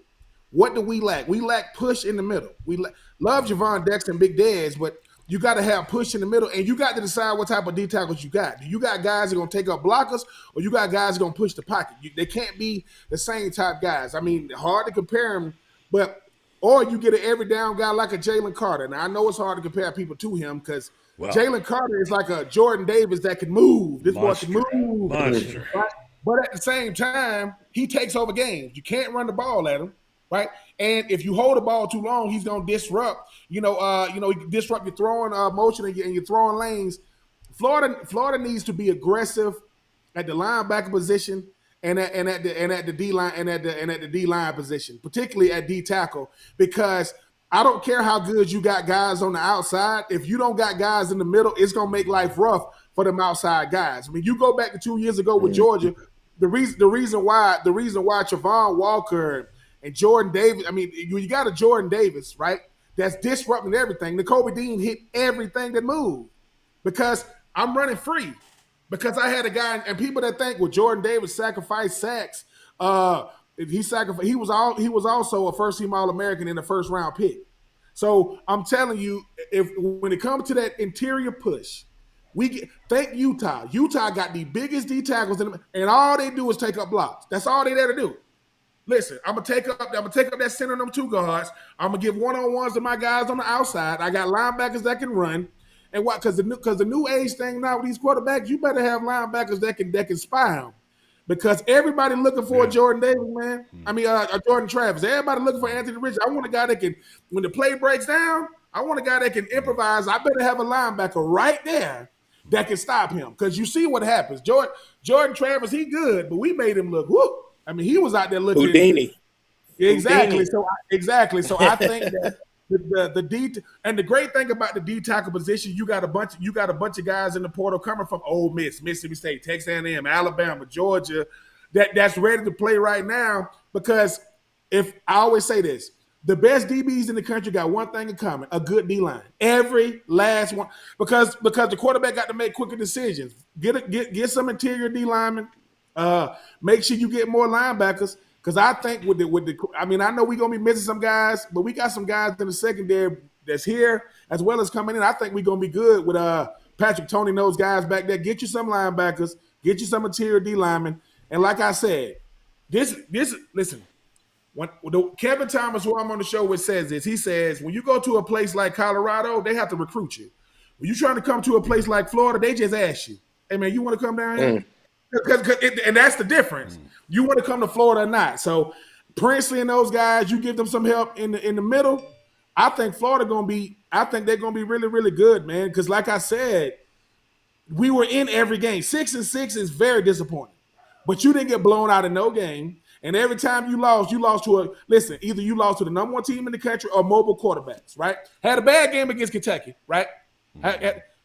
what do we lack? We lack push in the middle. Love Javon Dexter and Big Dez, but you got to have push in the middle, and you got to decide what type of D tackles you got. Do you got guys that are going to take up blockers, or you got guys that are going to push the pocket? They can't be the same type guys. I mean, hard to compare them, or you get an every down guy like a Jalen Carter. Now, I know it's hard to compare people to him because Jalen Carter is like a Jordan Davis that can move. This boy can move. Monster. Right? But at the same time, he takes over games. You can't run the ball at him. Right, and if you hold the ball too long, he's gonna disrupt. He can disrupt your throwing motion and your throwing lanes. Florida needs to be aggressive at the linebacker position and at the D line and at the D line position, particularly at D tackle, because I don't care how good you got guys on the outside. If you don't got guys in the middle, it's gonna make life rough for them outside guys. I mean, you go back to 2 years ago with Georgia. The reason why Travon Walker and Jordan Davis, I mean, you got a Jordan Davis, right? That's disrupting everything. Nakobe Dean hit everything that moved because I'm running free. Because I had a guy, and people that think, well, Jordan Davis sacrificed sacks. He was also a first-team All-American in the first-round pick. So I'm telling you, when it comes to that interior push, thank Utah. Utah got the biggest D tackles, and all they do is take up blocks. That's all they there to do. Listen, I'm gonna take up that center and them two guards. I'm gonna give one-on-ones to my guys on the outside. I got linebackers that can run, and what? Because the new age thing now with these quarterbacks, you better have linebackers that can spy them. Because everybody looking for a Jordan Davis, man. I mean, a Jordan Travis. Everybody looking for Anthony Richardson. I want a guy that can, when the play breaks down, I want a guy that can improvise. I better have a linebacker right there that can stop him. Because you see what happens. Jordan Travis, he good, but we made him look whoop. I mean, he was out there looking. Houdini. Exactly. Houdini. So I think that the D and the great thing about the D tackle position, you got a bunch of guys in the portal coming from Ole Miss, Mississippi State, Texas A&M, Alabama, Georgia, that's ready to play right now. Because if I always say this, The best DBs in the country got one thing in common: a good D line. Every last one, because the quarterback got to make quicker decisions. Get some interior D linemen. Make sure you get more linebackers. Because I think I know we're gonna be missing some guys, but we got some guys in the secondary that's here as well as coming in. I think we're gonna be good with Patrick Tony and those guys back there. Get you some linebackers, get you some interior D linemen, and like I said, listen. When Kevin Thomas, who I'm on the show with, says this, he says, when you go to a place like Colorado, they have to recruit you. When you're trying to come to a place like Florida, they just ask you, hey, man, you want to come down here? And that's the difference. You want to come to Florida or not. So Princely and those guys, you give them some help in the middle. I think they're going to be really, really good, man. Because like I said, we were in every game. 6-6 is very disappointing. But you didn't get blown out in no game. And every time you lost to either you lost to the number one team in the country or mobile quarterbacks, right? Had a bad game against Kentucky, right?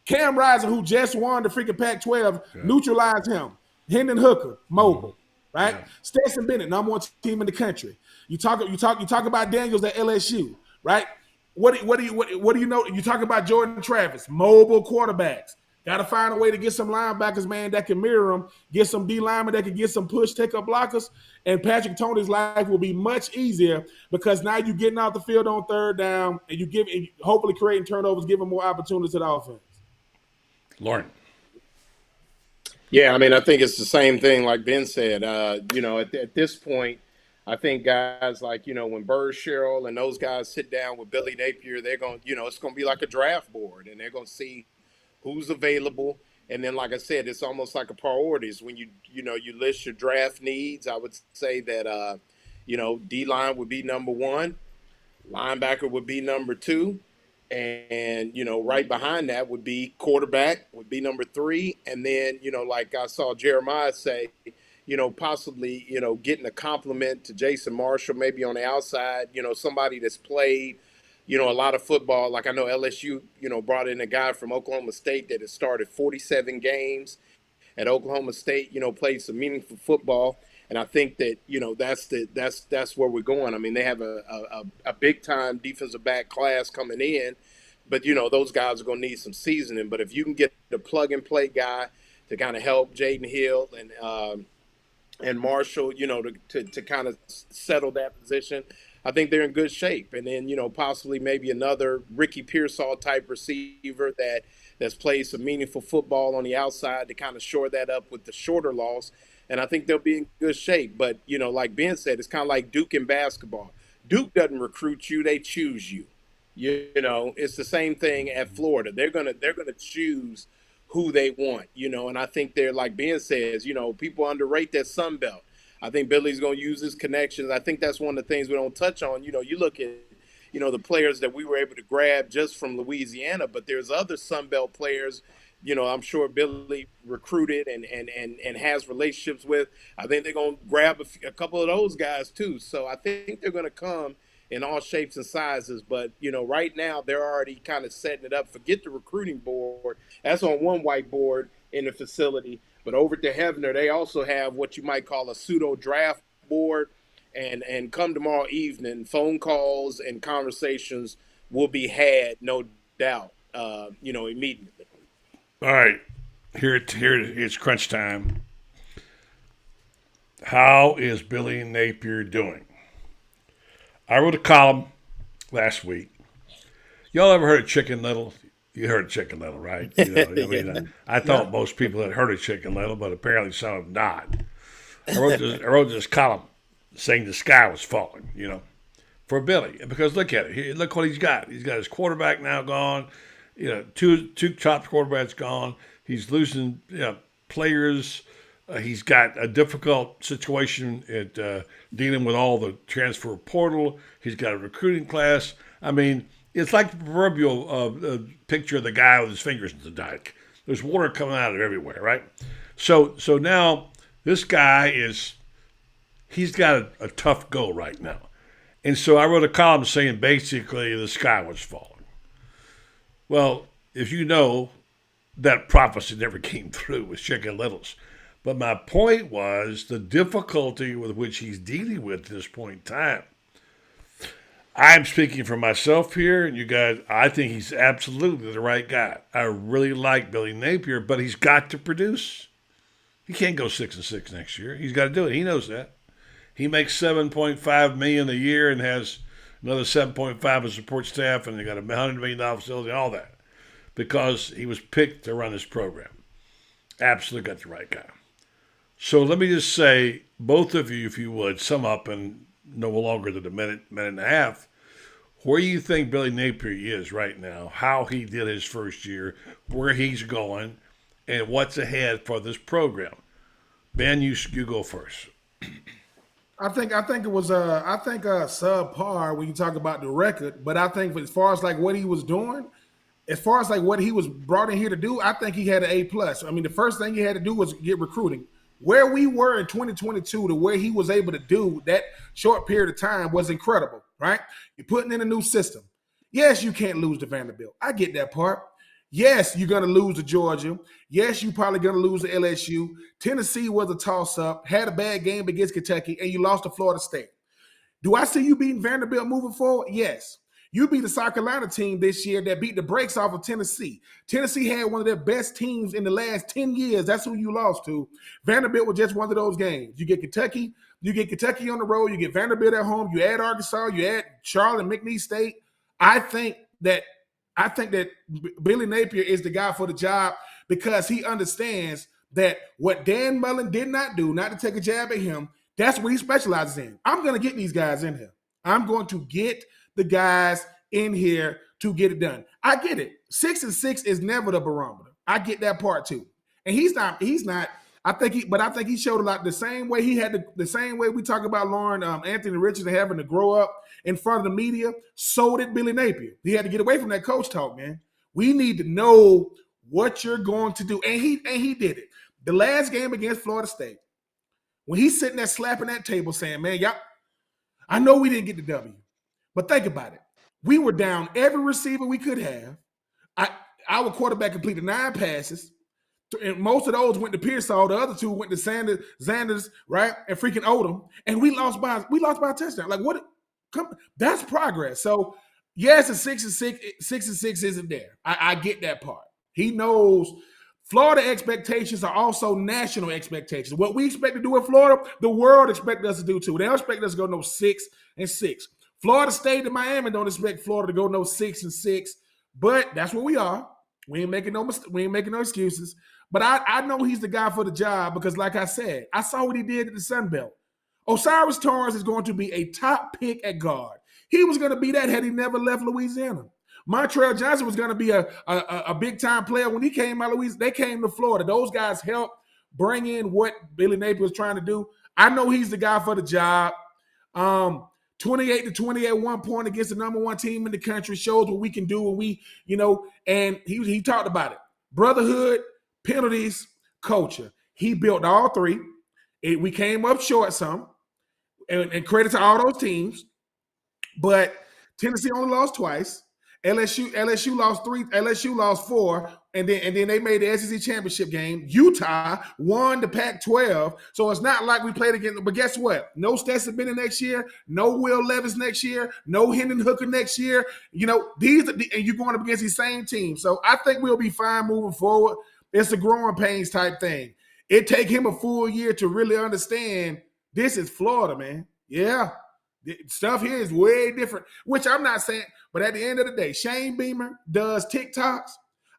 Cam Rising, who just won the freaking Pac-12, neutralized him. Hendon Hooker, mobile, right? Yeah. Stetson Bennett, number one team in the country. You talk about Daniels at LSU, right? What do you know? You talk about Jordan Travis, mobile quarterbacks. Got to find a way to get some linebackers, man, that can mirror them, get some D linemen that can get some push, take up blockers, and Patrick Tony's life will be much easier because now you're getting out the field on third down and hopefully creating turnovers, giving more opportunities to the offense. Lauren. Yeah, I mean, I think it's the same thing like Ben said. At this point, I think guys like, when Burr Sherrill and those guys sit down with Billy Napier, they're going to, it's going to be like a draft board, and they're going to see who's available. And then, like I said, it's almost like a priorities. When you list your draft needs, I would say that, D-line would be number one, linebacker would be number two, and, right behind that would be quarterback would be number three. And then, like I saw Jeremiah say, possibly, getting a compliment to Jason Marshall, maybe on the outside, somebody that's played, a lot of football. Like I know LSU, brought in a guy from Oklahoma State that has started 47 games at Oklahoma State, played some meaningful football. And I think that, that's where we're going. I mean, they have a big time defensive back class coming in, but, those guys are going to need some seasoning. But if you can get the plug and play guy to kind of help Jaden Hill and Marshall, to kind of settle that position, I think they're in good shape. And then, possibly maybe another Ricky Pearsall type receiver that's played some meaningful football on the outside to kind of shore that up with the shorter loss. And I think they'll be in good shape. But, like Ben said, it's kind of like Duke in basketball. Duke doesn't recruit you, they choose you. It's the same thing at Florida. They're gonna choose who they want, and I think they're, like Ben says, people underrate that Sun Belt. I think Billy's going to use his connections. I think that's one of the things we don't touch on. You look at, the players that we were able to grab just from Louisiana, but there's other Sun Belt players, I'm sure Billy recruited and has relationships with. I think they're going to grab a couple of those guys too. So I think they're going to come in all shapes and sizes. But, right now they're already kind of setting it up. Forget the recruiting board. That's on one whiteboard in the facility. But over at the Hefner, they also have what you might call a pseudo draft board. And come tomorrow evening, phone calls and conversations will be had, no doubt, immediately. All right. Here it's crunch time. How is Billy Napier doing? I wrote a column last week. Y'all ever heard of Chicken Little? You heard of Chicken Little, right? I thought most people had heard of Chicken Little, but apparently some have not. I wrote this column saying the sky was falling, for Billy. Because look at it. Look what he's got. He's got his quarterback now gone. Two top quarterbacks gone. He's losing players. He's got a difficult situation at dealing with all the transfer portal. He's got a recruiting class. I mean, it's like the proverbial picture of the guy with his fingers in the dike. There's water coming out of everywhere, right? So now this guy he's got a tough go right now. And so I wrote a column saying basically the sky was falling. Well, if you know, that prophecy never came through with Chicken Littles. But my point was the difficulty with which he's dealing with at this point in time. I'm speaking for myself here, and you guys, I think he's absolutely the right guy. I really like Billy Napier, but he's got to produce. He can't go 6-6 next year. He's got to do it. He knows that. He makes $7.5 million a year and has another 7.5 as support staff, and they got a $100 million facility and all that because he was picked to run this program. Absolutely got the right guy. So let me just say, both of you, if you would, sum up in no longer than a minute and a half, where you think Billy Napier is right now, how he did his first year, where he's going, and what's ahead for this program. Ben, you go first. I think it was subpar when you talk about the record, but I think as far as like what he was doing, as far as like what he was brought in here to do, I think he had an A+. I mean, the first thing he had to do was get recruiting. Where we were in 2022 to where he was able to do that short period of time was incredible, right? You're putting in a new system. Yes, you can't lose to Vanderbilt. I get that part. Yes, you're going to lose to Georgia. Yes, you're probably going to lose to LSU. Tennessee was a toss-up, had a bad game against Kentucky, and you lost to Florida State. Do I see you beating Vanderbilt moving forward? Yes. You beat the South Carolina team this year that beat the brakes off of Tennessee. Tennessee had one of their best teams in the last 10 years. That's who you lost to. Vanderbilt was just one of those games. You get Kentucky on the road, you get Vanderbilt at home, you add Arkansas, you add Charlotte and McNeese State. I think that Billy Napier is the guy for the job because he understands that what Dan Mullen did not do, not to take a jab at him, that's what he specializes in. I'm going to get these guys in here. I'm going to get the guys in here to get it done. I get it. 6-6 is never the barometer. I get that part too. And he's not. I think he showed a lot the same way he had the same way we talk about Lauren Anthony Richardson having to grow up in front of the media. So did Billy Napier. He had to get away from that coach talk, man. We need to know what you're going to do, and he did it. The last game against Florida State, when he's sitting there slapping that table, saying, "Man, y'all, I know we didn't get the W, but think about it. We were down every receiver we could have. Our quarterback completed 9 passes." And most of those went to Pearsall. The other 2 went to Xanders, right? And freaking Odom. And we lost by a touchdown. Like what? That's progress. So yes, a 6-6 isn't there. I get that part. He knows Florida expectations are also national expectations. What we expect to do in Florida, the world expects us to do too. They don't expect us to go no 6-6. Florida State and Miami don't expect Florida to go no 6-6. But that's what we are. We ain't making no excuses. But I know he's the guy for the job because, like I said, I saw what he did at the Sun Belt. Osiris Torrance is going to be a top pick at guard. He was going to be that had he never left Louisiana. Montrell Johnson was going to be a big-time player when he came out of Louisiana. They came to Florida. Those guys helped bring in what Billy Napier was trying to do. I know he's the guy for the job. 28-20 at one point against the number 1 team in the country shows what we can do when we, and he talked about it. Brotherhood, penalties, culture. He built all 3. We came up short some, and credit to all those teams. But Tennessee only lost twice. LSU lost 3. LSU lost 4, and then they made the SEC championship game. Utah won the Pac-12, so it's not like we played against. But guess what? No Stetson Bennett next year. No Will Levis next year. No Hendon Hooker next year. These and you're going up against these same teams. So I think we'll be fine moving forward. It's a growing pains type thing. It take him a full year to really understand this is Florida, man. Yeah. The stuff here is way different, which I'm not saying, but at the end of the day, Shane Beamer does TikToks.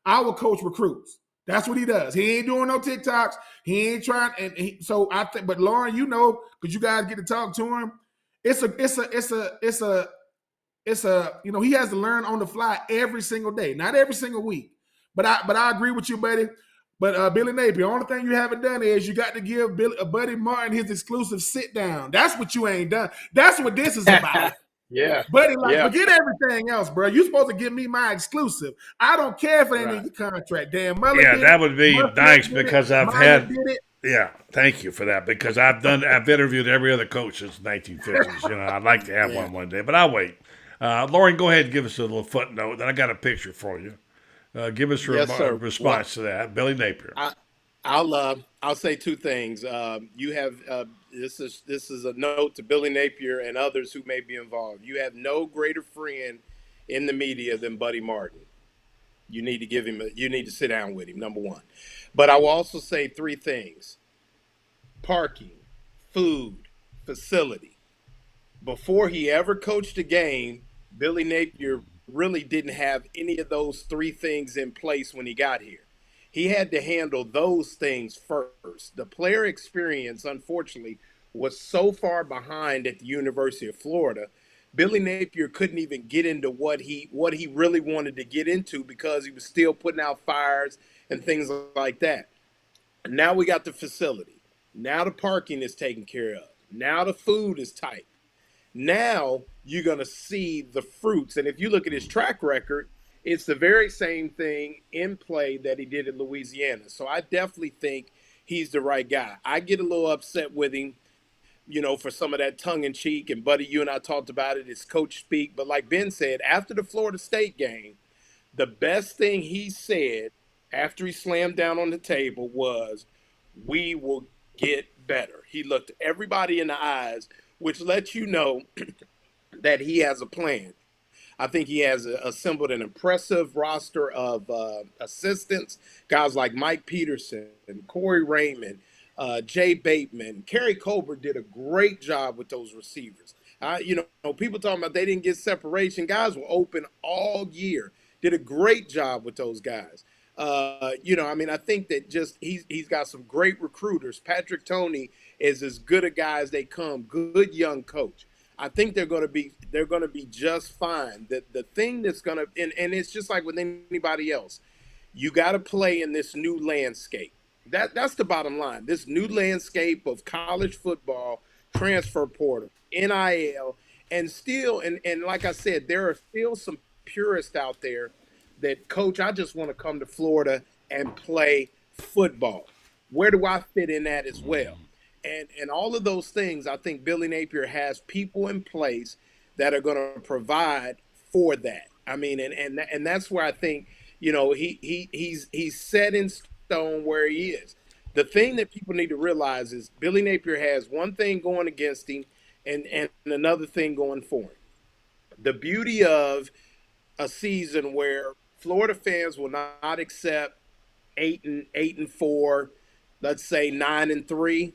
Our coach recruits. That's what he does. He ain't doing no TikToks. He ain't trying. So I think, but Lauren, because you guys get to talk to him, he has to learn on the fly every single day, not every single week. But I agree with you, buddy. But Billy Napier, the only thing you haven't done is you got to give Buddy Martin his exclusive sit down. That's what you ain't done. That's what this is about. Yeah. Buddy, forget everything else, bro. You're supposed to give me my exclusive. I don't care if it ain't in the contract. Damn, Mullen yeah, did that it. would be Mullen nice did because it. I've Mullen had. did it. Yeah, thank you for that because I've interviewed every other coach since the 1950s. I'd like to have one day, but I'll wait. Lauren, go ahead and give us a little footnote. Then I got a picture for you. Give us a response to that. Billy Napier. I'll say two things. You have this is a note to Billy Napier and others who may be involved. You have no greater friend in the media than Buddy Martin. You need to you need to sit down with him. Number one, but I will also say three things: parking, food, facility. Before he ever coached a game, Billy Napier really didn't have any of those three things in place when he got here. He had to handle those things first. The player experience, unfortunately, was so far behind at the University of Florida. Billy Napier couldn't even get into what he really wanted to get into because he was still putting out fires and things like that. Now we got the facility. Now the parking is taken care of. Now the food is tight. Now you're going to see the fruits. And if you look at his track record, it's the very same thing in play that he did in Louisiana. So I definitely think he's the right guy. I get a little upset with him, for some of that tongue in cheek. And Buddy, you and I talked about it. It's coach speak. But like Ben said, after the Florida State game, the best thing he said after he slammed down on the table was, "We will get better." He looked everybody in the eyes, which lets you know that he has a plan. I think he has assembled an impressive roster of assistants, guys like Mike Peterson and Corey Raymond, Jay Bateman. Kerry Colbert did a great job with those receivers. People talking about they didn't get separation. Guys were open all year. Did a great job with those guys. I think that just he's got some great recruiters. Patrick Toney is as good a guy as they come. Good young coach. I think they're going to be just fine. The thing that's going to and it's just like with anybody else. You got to play in this new landscape. That's the bottom line. This new landscape of college football, transfer portal, NIL, and still and like I said, there are still some purists out there that, coach, I just want to come to Florida and play football. Where do I fit in that as well? And all of those things, I think Billy Napier has people in place that are going to provide for that. I mean, and that's where I think, he's set in stone where he is. The thing that people need to realize is Billy Napier has one thing going against him and another thing going for him. The beauty of a season where Florida fans will not accept 8-4, let's say 9-3.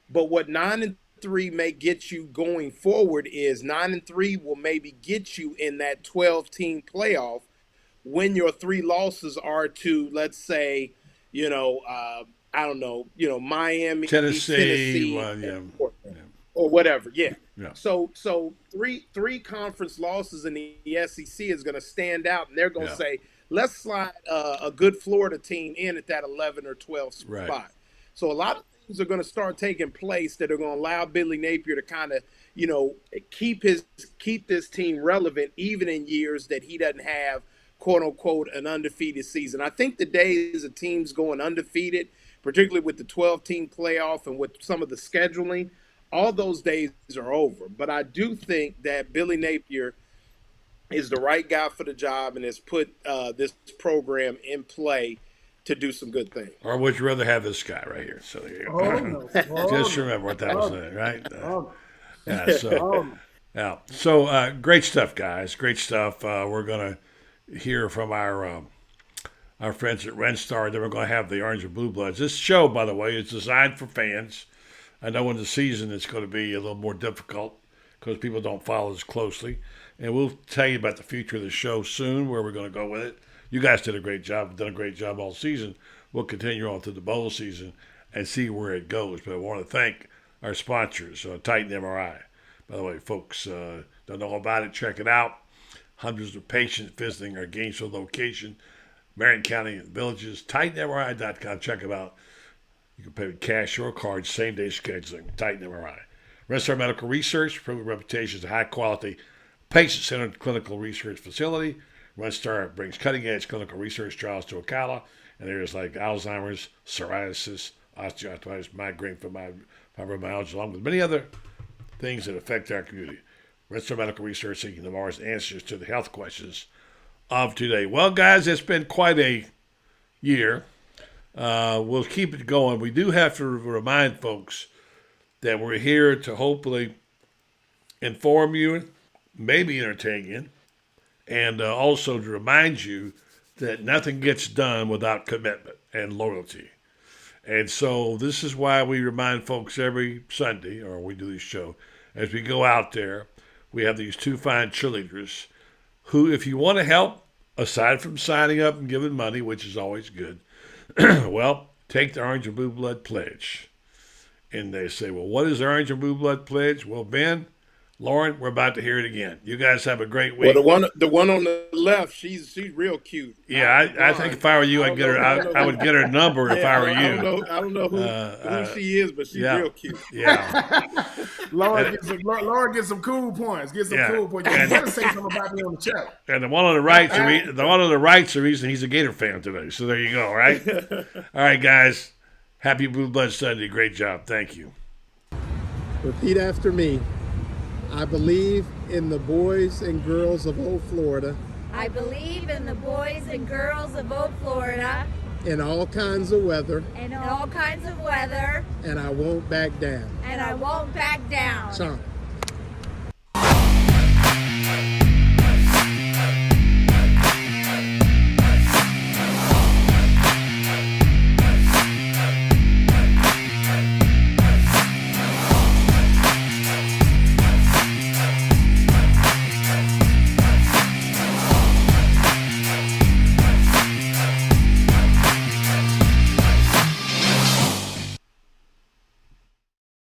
But what 9-3 may get you going forward is 9-3 will maybe get you in that 12-team playoff when your three losses are to, let's say, Miami, Tennessee, or whatever. Yeah. So three conference losses in the SEC is going to stand out, and they're going to say, let's slide a good Florida team in at that 11 or 12 spot. Right. So a lot of things are going to start taking place that are going to allow Billy Napier to kind of, keep this team relevant even in years that he doesn't have, quote unquote, an undefeated season. I think the days of teams going undefeated, particularly with the 12-team playoff and with some of the scheduling, all those days are over. But I do think that Billy Napier is the right guy for the job and has put this program in play to do some good things. Or would you rather have this guy right here? So there you go. Just remember what that was, right? So great stuff, guys. Great stuff. We're going to hear from our friends at Renstar. Then we're going to have the Orange and Blue Bloods. This show, by the way, is designed for fans. I know in the season it's going to be a little more difficult because people don't follow as closely. And we'll tell you about the future of the show soon, where we're going to go with it. You guys did a great job, done a great job all season. We'll continue on to the bowl season and see where it goes. But I want to thank our sponsors, Titan MRI. By the way, folks, don't know about it, check it out. Hundreds of patients visiting our Gainesville location, Marion County and villages. TitanMRI.com, check them out. You can pay with cash or card, same-day scheduling, Titan MRI. Renstar Medical Research, proven reputation as a high-quality, patient-centered clinical research facility. Renstar brings cutting-edge clinical research trials to Ocala in areas like Alzheimer's, psoriasis, osteoarthritis, migraine, fibromyalgia, along with many other things that affect our community. Renstar Medical Research seeking tomorrow's answers to the health questions of today. Well, guys, it's been quite a year. we'll keep it going. We do have to remind folks that we're here to hopefully inform you, maybe entertain you, and also to remind you that nothing gets done without commitment and loyalty. And so this is why we remind folks every Sunday, or we do this show, as we go out there, we have these two fine cheerleaders who, if you want to help, aside from signing up and giving money, which is always good, well, take the Orange and Blue Blood Pledge. And they say, well, what is the Orange and Blue Blood Pledge? Well, Ben, Lauren, we're about to hear it again. You guys have a great week. Well, the one on the left, she's real cute. Yeah, I think if I were you, I'd get her. I would get her number if I were you. I don't know who she is, but she's real cute. Yeah. Lauren gets some cool points. Get some cool points. You better say something about me on the chat. And the one on the right, the reason he's a Gator fan today. So there you go. Right. All right, guys. Happy Blue Blood Sunday. Great job. Thank you. Repeat after me. I believe in the boys and girls of old Florida. I believe in the boys and girls of old Florida. In all kinds of weather. In all kinds of weather. And I won't back down. And I won't back down. Chomp.